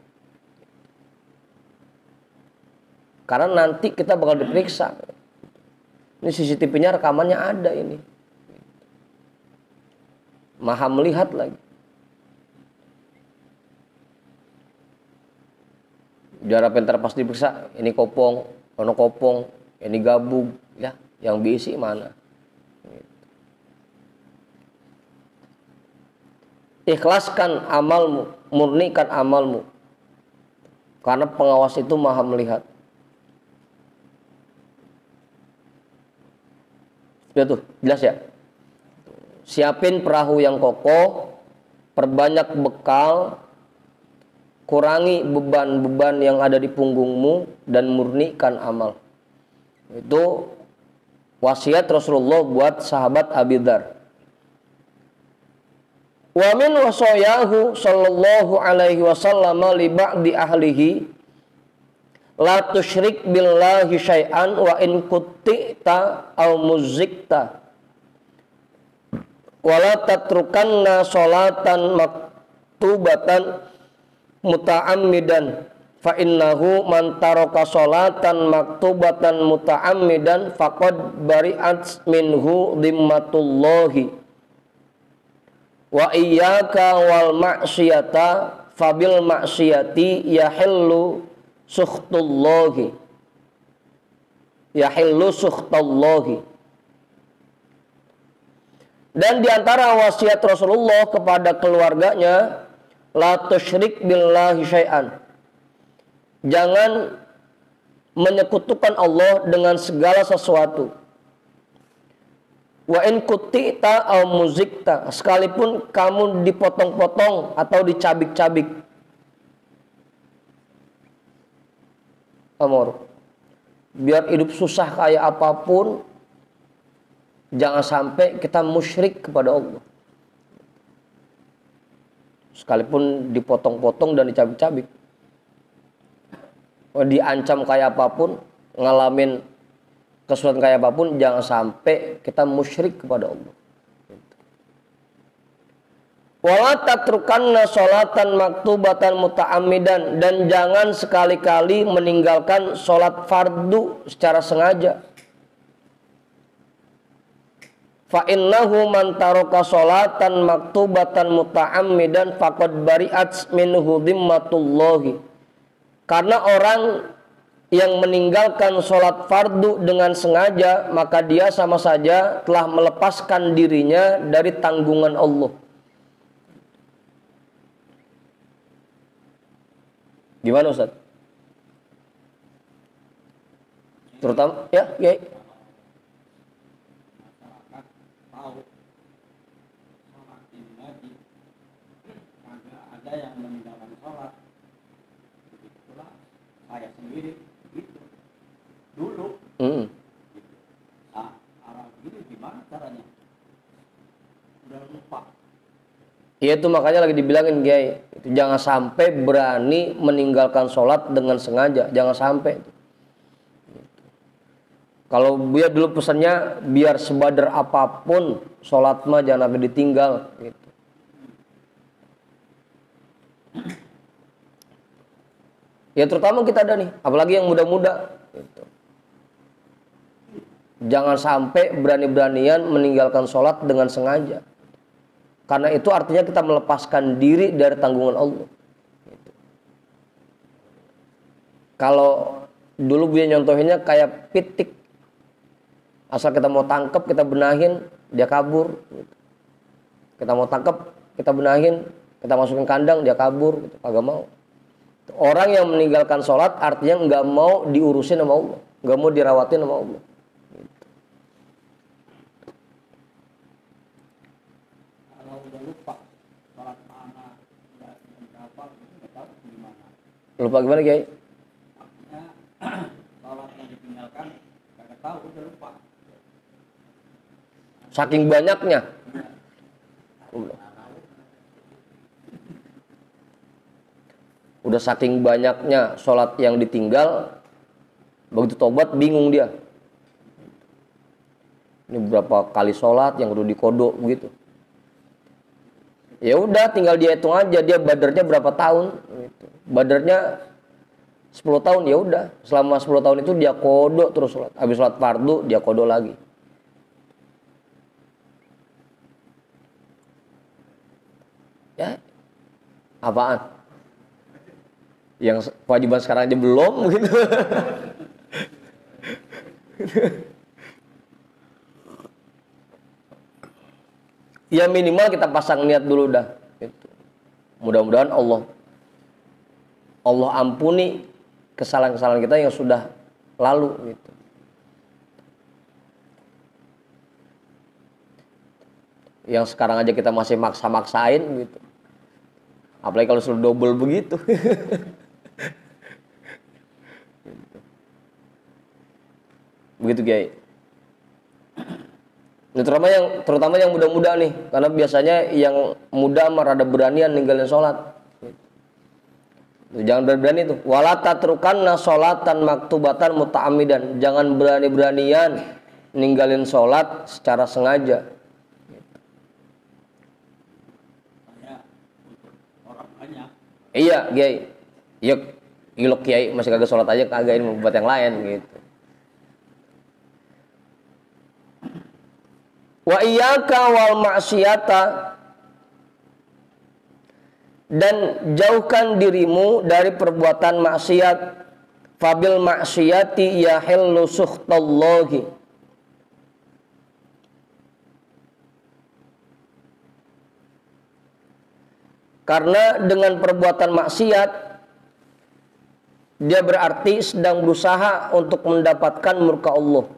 Karena nanti kita bakal diperiksa. Ini CCTV-nya rekamannya ada ini. Maha melihat lagi. Biar pintar pas diperiksa, ini kopong, ono kopong, ini gabung, ya, yang diisi mana? Ikhlaskan amalmu, murnikan amalmu. Karena pengawas itu maha melihat. Sudah tuh, jelas ya? Siapin perahu yang kokoh, perbanyak bekal, kurangi beban-beban yang ada di punggungmu, dan murnikan amal. Itu wasiat Rasulullah buat sahabat Abi Dzar. Wa min wasayahu sallallahu alaihi wasallam li ba'di ahlihi la tusyrik billahi syai'an wa in kuttita aw muzikta wa la tatrukanna sholatan maktubatan muta'ammidan fa innahu man taraka sholatan maktubatan muta'ammidan faqad bari'at minhu dhimmatullahi wa iyyaka wal ma'siyata fabil ma'siyati yahillu sukhtullahi dan diantara wasiat Rasulullah kepada keluarganya, la tusyrik billahi syai'an, jangan menyekutukan Allah dengan segala sesuatu. Wa in kutita au muzikta, sekalipun kamu dipotong-potong atau dicabik-cabik. Amor, biar hidup susah kayak apapun, jangan sampai kita musyrik kepada Allah. Sekalipun dipotong-potong dan dicabik-cabik, diancam kayak apapun, ngalamin kesulitan kayak apapun, jangan sampai kita musyrik kepada Allah. Wala tatrukanna sholatan maktubatan muta'ammidan, dan jangan sekali-kali meninggalkan sholat fardu secara sengaja. Fa innahu man taraka sholatan maktubatan muta'ammidan faqad bari'at minhu dhimmatullahi. Karena orang yang meninggalkan sholat fardu dengan sengaja, maka dia sama saja telah melepaskan dirinya dari tanggungan Allah. Gimana Ustaz? Terutama ya, ya. Masyarakat tahu sholat ini wajib, karena ada yang meninggalkan sholat. Begitulah saya sendiri gitu dulu. Nah, arah gini gimana caranya? Udah lupa. Iya, itu makanya lagi dibilangin Kiai, jangan sampai berani meninggalkan sholat dengan sengaja, jangan sampai. Kalau dia dulu pesannya biar sebadar apapun sholat mah jangan sampai ditinggal gitu. Ya terutama kita ada nih, apalagi yang muda-muda gitu. Jangan sampai berani-beranian meninggalkan sholat dengan sengaja. Karena itu artinya kita melepaskan diri dari tanggungan Allah gitu. Kalau dulu dia nyontohinnya kayak pitik, asal kita mau tangkap, kita benahin, dia kabur gitu. Kita mau tangkap, kita benahin, kita masukin kandang, dia kabur gitu. Kagak mau. Orang yang meninggalkan sholat artinya nggak mau diurusin sama Allah, nggak mau dirawatin sama Allah. Gitu. Kalau udah lupa sholat mana, udah berapa, nggak tahu gimana. Lupa gimana Kiai? Artinya sholat yang ditinggalkan nggak tahu, udah lupa. Saking banyaknya. Udah saking banyaknya sholat yang ditinggal, begitu tobat bingung dia. Ini berapa kali sholat yang udah dikodok begitu. Ya udah, tinggal dia hitung aja dia badarnya berapa tahun. Gitu. Badarnya 10 tahun, ya udah. Selama 10 tahun itu dia kodok terus sholat. Habis sholat fardu dia kodok lagi. Ya, apaan? Yang kewajiban sekarang aja belum gitu. Ya minimal kita pasang niat dulu dah gitu. Mudah-mudahan Allah ampuni kesalahan-kesalahan kita yang sudah lalu gitu. Yang sekarang aja kita masih maksa-maksain gitu. Apalagi kalau sudah double begitu. Begitu Kiai. Nah, terutama yang muda-muda nih, karena biasanya yang muda mah rada beranian ninggalin sholat. Jangan berani tuh. Wala tatrukanna sholatan maktubatan muta'amidan. Jangan berani-beranian ninggalin sholat secara sengaja. Orang banyak. Iya, Kiai. Iya, ilok Kiai masih kagak sholat aja, kagak ini buat yang lain gitu. Wa iyyaka wal ma'siyata, dan jauhkan dirimu dari perbuatan maksiat. Fabil maksiyati yahillu sukhtallahi, karena dengan perbuatan maksiat dia berarti sedang berusaha untuk mendapatkan murka Allah,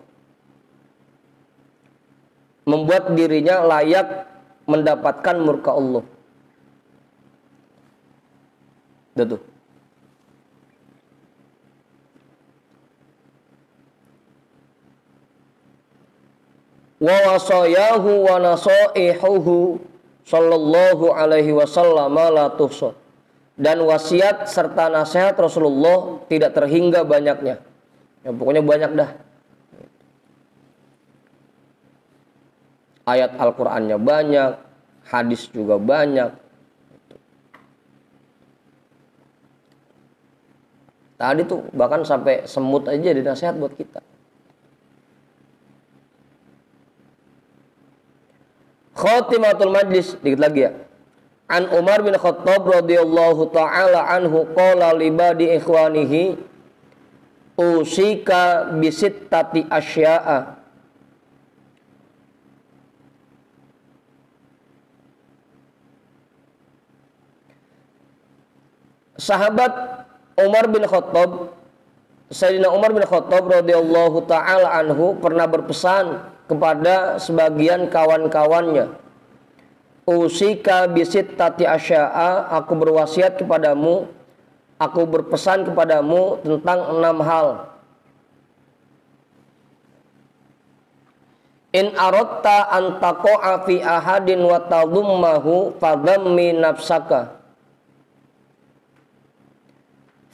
membuat dirinya layak mendapatkan murka Allah. Tuh. Wa wasayahu wa nasaihuhu sallallahu alaihi wasallam la tuhsa. Dan wasiat serta nasihat Rasulullah tidak terhingga banyaknya. Ya pokoknya banyak dah. Ayat Al-Qur'annya banyak, hadis juga banyak. Tadi tuh bahkan sampai semut aja jadi nasihat buat kita. Khatimatul majlis, dikit lagi ya. An Umar bin Khattab radhiyallahu taala anhu qala li badi ikhwanihi usika bisittati asya'a. Sahabat Umar bin Khattab, Sayyidina Umar bin Khattab radhiyallahu taala anhu pernah berpesan kepada sebagian kawan-kawannya, usika bisittati asya'a, aku berwasiat kepadamu, aku berpesan kepadamu tentang 6 hal. In aradta an taqa'a fi ahadin wa tadhummahu fadhammi nafsaka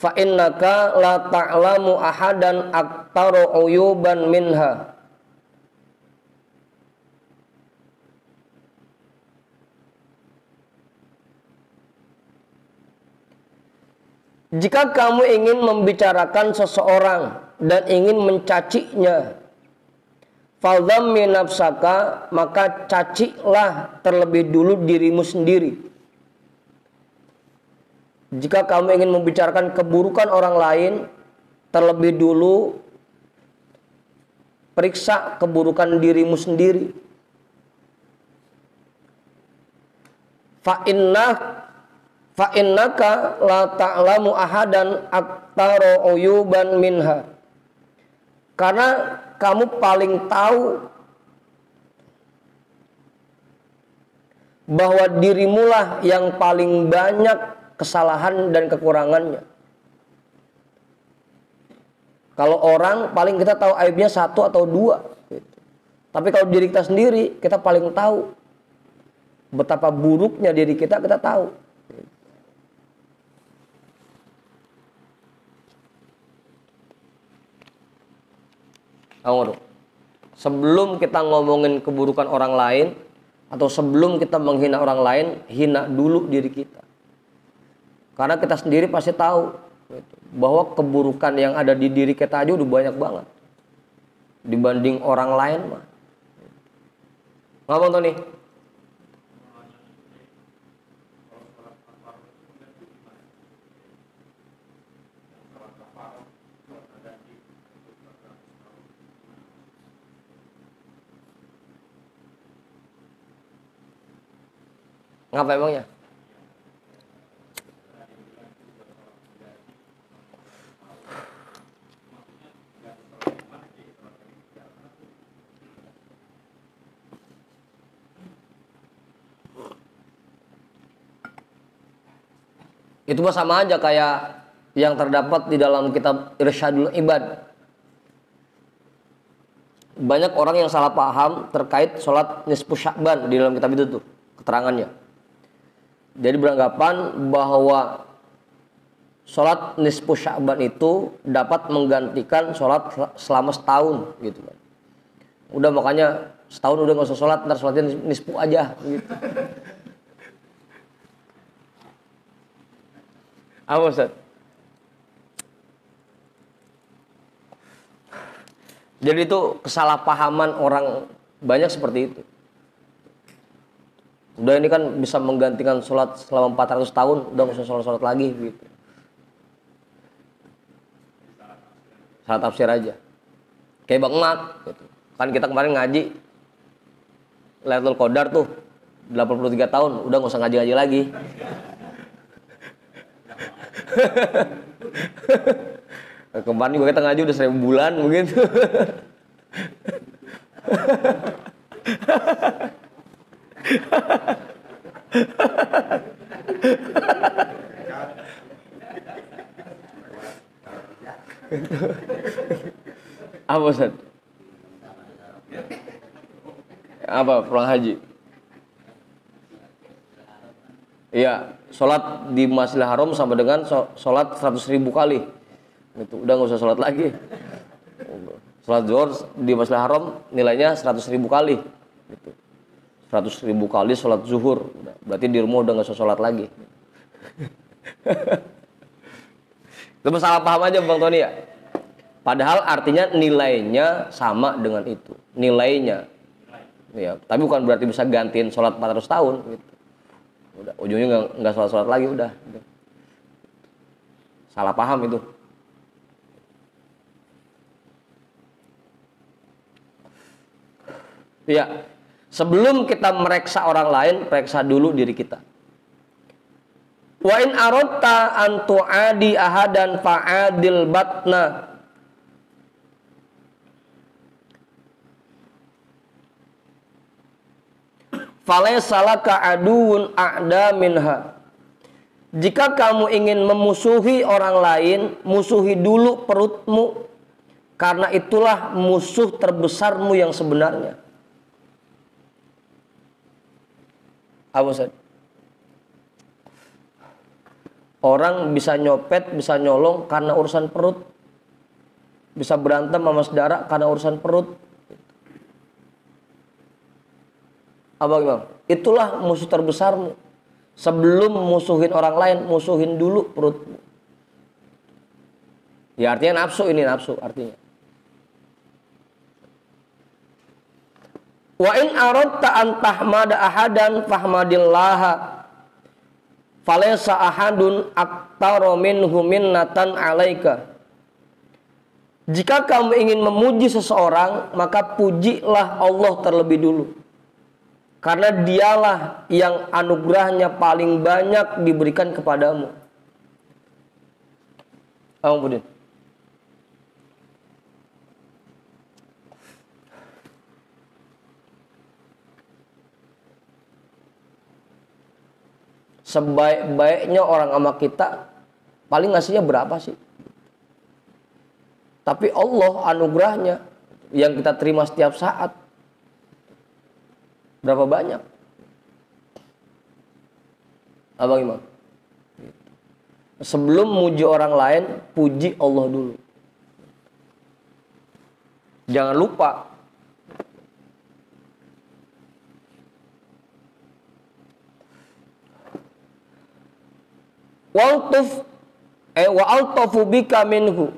fa innaka la ta'lamu ahadan aktaru uyuban minha. Jika kamu ingin membicarakan seseorang dan ingin mencacinya, fadhammi nafsaka, maka cacilah terlebih dulu dirimu sendiri. Jika kamu ingin membicarakan keburukan orang lain, terlebih dulu periksa keburukan dirimu sendiri. Fa innaka la ta'lamu ahadan aktaru uyuban minha. Karena kamu paling tahu bahwa dirimulah yang paling banyak kesalahan dan kekurangannya. Kalau orang paling kita tahu aibnya 1 atau 2 gitu. Tapi kalau diri kita sendiri, kita paling tahu betapa buruknya diri kita tahu. Sebelum kita ngomongin keburukan orang lain atau sebelum kita menghina orang lain, hina dulu diri kita. Karena kita sendiri pasti tahu bahwa keburukan yang ada di diri kita aja udah banyak banget dibanding orang lain mah. Ngomong tuh nih. Ngapa emangnya? Itu mah sama aja kayak yang terdapat di dalam kitab Irsyadul Ibad. Banyak orang yang salah paham terkait sholat nisfu Sya'ban di dalam kitab itu tuh keterangannya. Jadi beranggapan bahwa sholat nisfu Sya'ban itu dapat menggantikan sholat selama setahun gitu kan. Udah makanya setahun udah nggak usah sholat, ntar sholatnya nisfu aja gitu. Apa Ustaz? Jadi itu kesalahpahaman orang banyak seperti itu. Udah ini kan bisa menggantikan sholat selama 400 tahun, udah nggak usah sholat-sholat lagi gitu. Salah tafsir aja. Kayak Bang Emak gitu. Kan kita kemarin ngaji Lailatul Qadar tuh 83 tahun, udah nggak usah ngaji-ngaji lagi. Kemarin juga kita ngaji udah 1000 bulan begitu. Apa Ustaz? Apa pulang haji? Iya, sholat di Masjidil Haram sama dengan sholat 100.000 kali. Itu udah nggak usah sholat lagi. Sholat zuhur di Masjidil Haram nilainya 100.000 kali. Gitu. 100.000 kali sholat zuhur. Berarti di rumah udah nggak usah sholat lagi. Itu masalah paham aja Bang Tony ya. Padahal artinya nilainya sama dengan itu. Nilainya. Ya, tapi bukan berarti bisa gantiin sholat 400 tahun. Gitu. Udah, ujungnya nggak sholat-sholat lagi udah. Salah paham itu. Ya, sebelum kita mereksa orang lain, periksa dulu diri kita. Wa in aradta an tu'adi ahadan fa'adil batna. Falaysa laka aduun a'da minha. Jika kamu ingin memusuhi orang lain, musuhi dulu perutmu, karena itulah musuh terbesarmu yang sebenarnya. Apa Ustaz? Orang bisa nyopet, bisa nyolong karena urusan perut. Bisa berantem sama saudara karena urusan perut. Apa gimana? Itulah musuh terbesarmu. Sebelum musuhin orang lain, musuhin dulu perutmu. Ya artinya nafsu, ini nafsu artinya. Wa in aradta an tahmada ahadan fahmadillaha falaysa ahadun aktsara minhu minnatan 'alaika. Jika kamu ingin memuji seseorang, maka pujilah Allah terlebih dulu. Karena dialah yang anugerahnya paling banyak diberikan kepadamu. Ampun. Sebaik-baiknya orang sama kita paling ngasihnya berapa sih? Tapi Allah anugerahnya yang kita terima setiap saat berapa banyak? Apa gimana? Sebelum muji orang lain, puji Allah dulu. Jangan lupa. Wa'altafu bika minhu.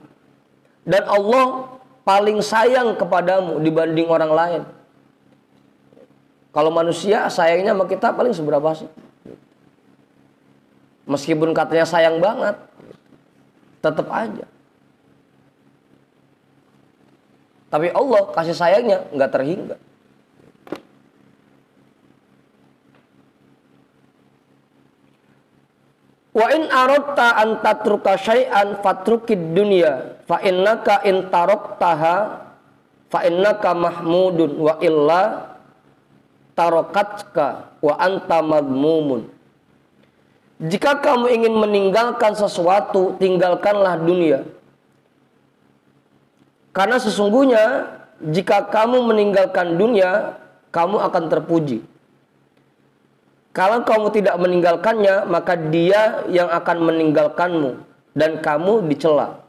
Dan Allah paling sayang kepadamu dibanding orang lain. Kalau manusia sayangnya sama kita paling seberapa sih? Meskipun katanya sayang banget, tetap aja. Tapi Allah kasih sayangnya nggak terhingga. Wa in aradta an tatruka syai'an fatrukid dunya fa innaka in taraktaha fa innaka mahmudun wa illa tarakatka wa anta madmumun. Jika kamu ingin meninggalkan sesuatu, tinggalkanlah dunia. Karena sesungguhnya jika kamu meninggalkan dunia, kamu akan terpuji. Kalau kamu tidak meninggalkannya, maka dia yang akan meninggalkanmu dan kamu dicela.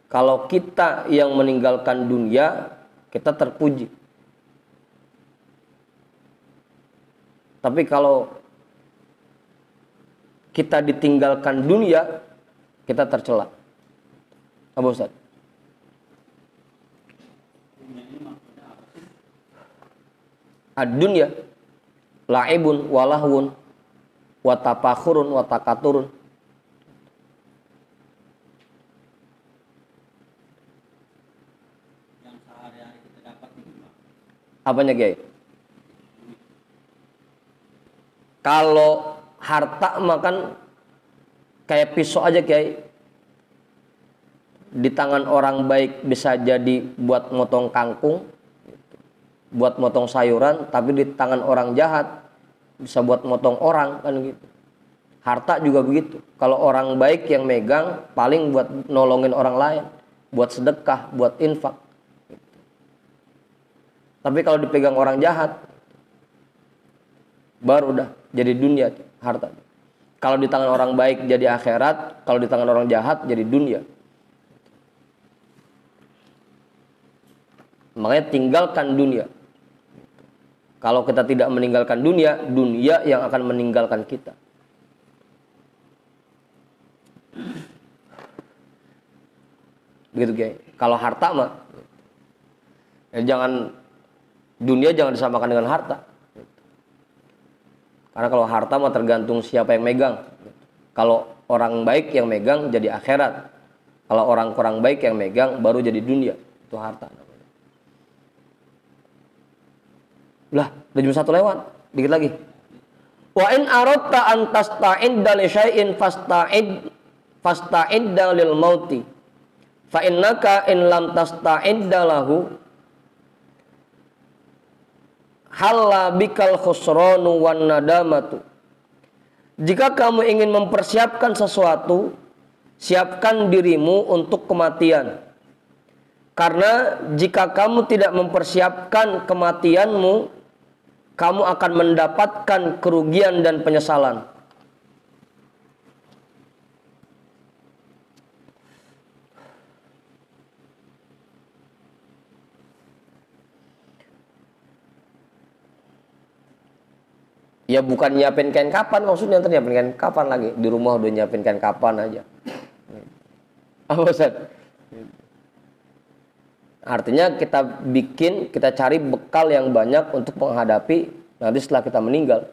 Kalau kita yang meninggalkan dunia, kita terpuji. Tapi kalau kita ditinggalkan dunia, kita tercela. Apa Ustaz? Ad-dunya la'ibun walahwun wa tafakhurun wa takaturun. Yang sehari-hari kita dapat itu Pak. Apanya Kiai? Kalau harta makan kayak pisau aja Kiai. Di tangan orang baik bisa jadi buat motong kangkung, buat motong sayuran, tapi di tangan orang jahat bisa buat motong orang, kan gitu. Harta juga begitu. Kalau orang baik yang megang paling buat nolongin orang lain, buat sedekah, buat infak. Tapi kalau dipegang orang jahat, baru udah jadi dunia harta. Kalau di tangan orang baik jadi akhirat, kalau di tangan orang jahat jadi dunia. Makanya tinggalkan dunia. Kalau kita tidak meninggalkan dunia, dunia yang akan meninggalkan kita. Begitu Kiai. Kalau harta mah jangan, dunia jangan disamakan dengan harta. Karena kalau harta mah tergantung siapa yang megang. Kalau orang baik yang megang jadi akhirat. Kalau orang kurang baik yang megang baru jadi dunia. Itu harta. Lah, udah jam 1 lewat. Dikit lagi. Wa in aradta an tasta'idda li syai'in fasta'idda lil mauti. Fa innaka in lam tasta'idda lahu halla bikal khusranu wan nadamatu. Jika kamu ingin mempersiapkan sesuatu, siapkan dirimu untuk kematian. Karena jika kamu tidak mempersiapkan kematianmu, kamu akan mendapatkan kerugian dan penyesalan. Ya bukan nyiapin kain kapan, maksudnya ntar nyiapin kain kapan lagi. Di rumah udah nyiapin kain kapan aja. Apa Ustaz? Artinya kita cari bekal yang banyak untuk menghadapi nanti setelah kita meninggal.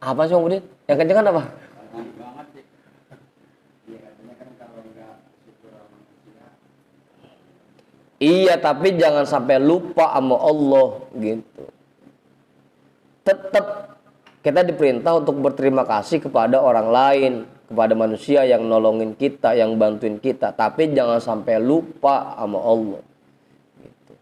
Apa sih Bang Budin? Yang kencengan apa? Iya, tapi jangan sampai lupa sama Allah gitu. Tetap kita diperintah untuk berterima kasih kepada orang lain, kepada manusia yang nolongin kita, yang bantuin kita. Tapi jangan sampai lupa sama Allah. Gitu.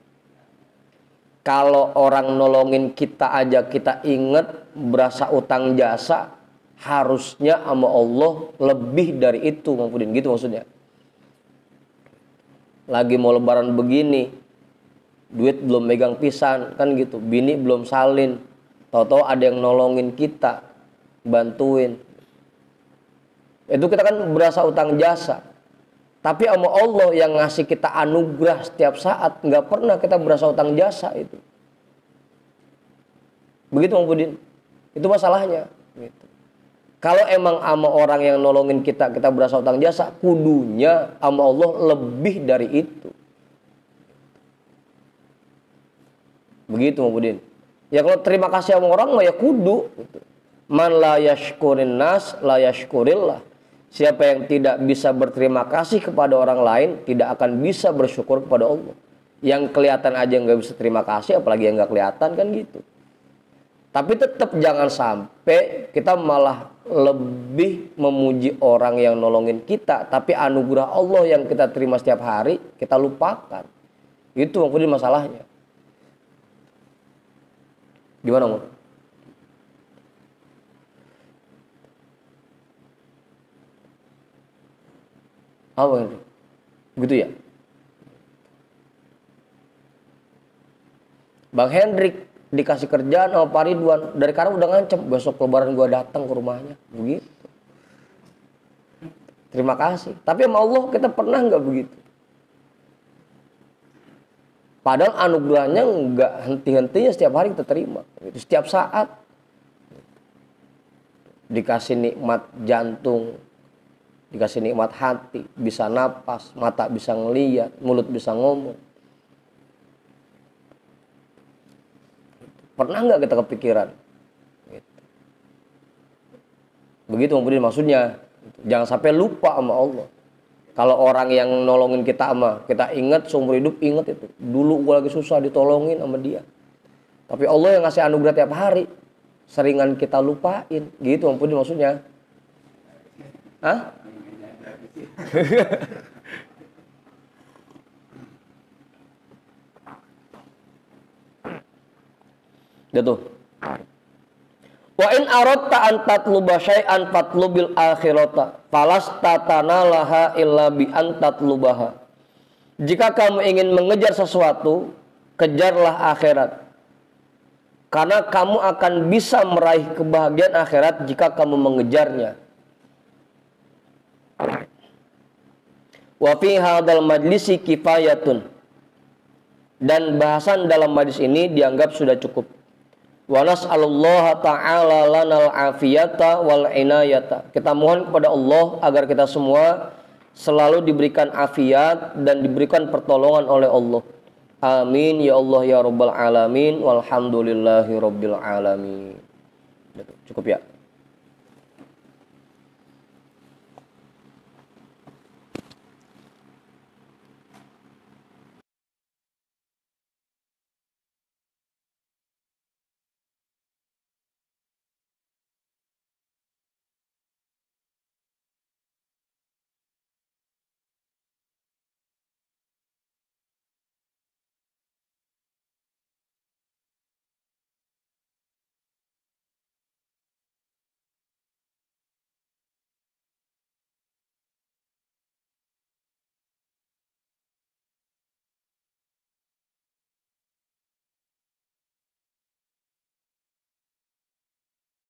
Kalau orang nolongin kita aja kita ingat, berasa utang jasa, harusnya sama Allah lebih dari itu, maksudnya gitu maksudnya. Lagi mau lebaran begini, duit belum megang pisan, kan gitu. Bini belum salin, tahu-tahu ada yang nolongin kita, bantuin. Itu kita kan berasa utang jasa. Tapi sama Allah yang ngasih kita anugerah setiap saat, nggak pernah kita berasa utang jasa itu. Begitu Bang Budin. Itu masalahnya. Gitu. Kalau emang sama orang yang nolongin kita berasa utang jasa, kudunya sama Allah lebih dari itu. Begitu Bang Budin. Ya kalau terima kasih sama orang mah ya kudu gitu. Man la yashkurin nas la yashkurillah. Siapa yang tidak bisa berterima kasih kepada orang lain tidak akan bisa bersyukur kepada Allah. Yang kelihatan aja nggak bisa terima kasih, apalagi yang nggak kelihatan kan gitu. Tapi tetap jangan sampai kita malah lebih memuji orang yang nolongin kita, tapi anugerah Allah yang kita terima setiap hari kita lupakan. Itu mungkin masalahnya. Gimana, Mun? Apa ini? Begitu ya? Bang Hendrik dikasih kerjaan sama Pak Ridwan, dari sekarang udah ngancem besok lebaran gua datang ke rumahnya. Begitu. Terima kasih. Tapi sama Allah kita pernah nggak begitu? Padahal anugerahnya nggak henti-hentinya setiap hari kita terima. Setiap saat dikasih nikmat jantung, dikasih nikmat hati, bisa napas, mata bisa ngeliat, mulut bisa ngomong. Pernah nggak kita kepikiran? Begitu mungkin maksudnya. Jangan sampai lupa sama Allah. Kalau orang yang nolongin kita kita ingat seumur hidup, ingat itu. Dulu gue lagi susah ditolongin sama dia. Tapi Allah yang ngasih anugerah tiap hari, seringan kita lupain. Gitu mungkin maksudnya. Hah? Gitu. Wa in aradta an tatluba syai'an fatlubil akhirata falastatanalaha illa bi an tatlubaha. Jika kamu ingin mengejar sesuatu, kejarlah akhirat. Karena kamu akan bisa meraih kebahagiaan akhirat jika kamu mengejarnya. Wa fi hadzal majlisi kifayatun. Dan bahasan dalam majlis ini dianggap sudah cukup. Wa nas'alullaha ta'ala lanal afiyata wal inayata. Kita mohon kepada Allah agar kita semua selalu diberikan afiat dan diberikan pertolongan oleh Allah. Amin ya Allah ya rabbal alamin walhamdulillahi rabbil alamin. Cukup ya.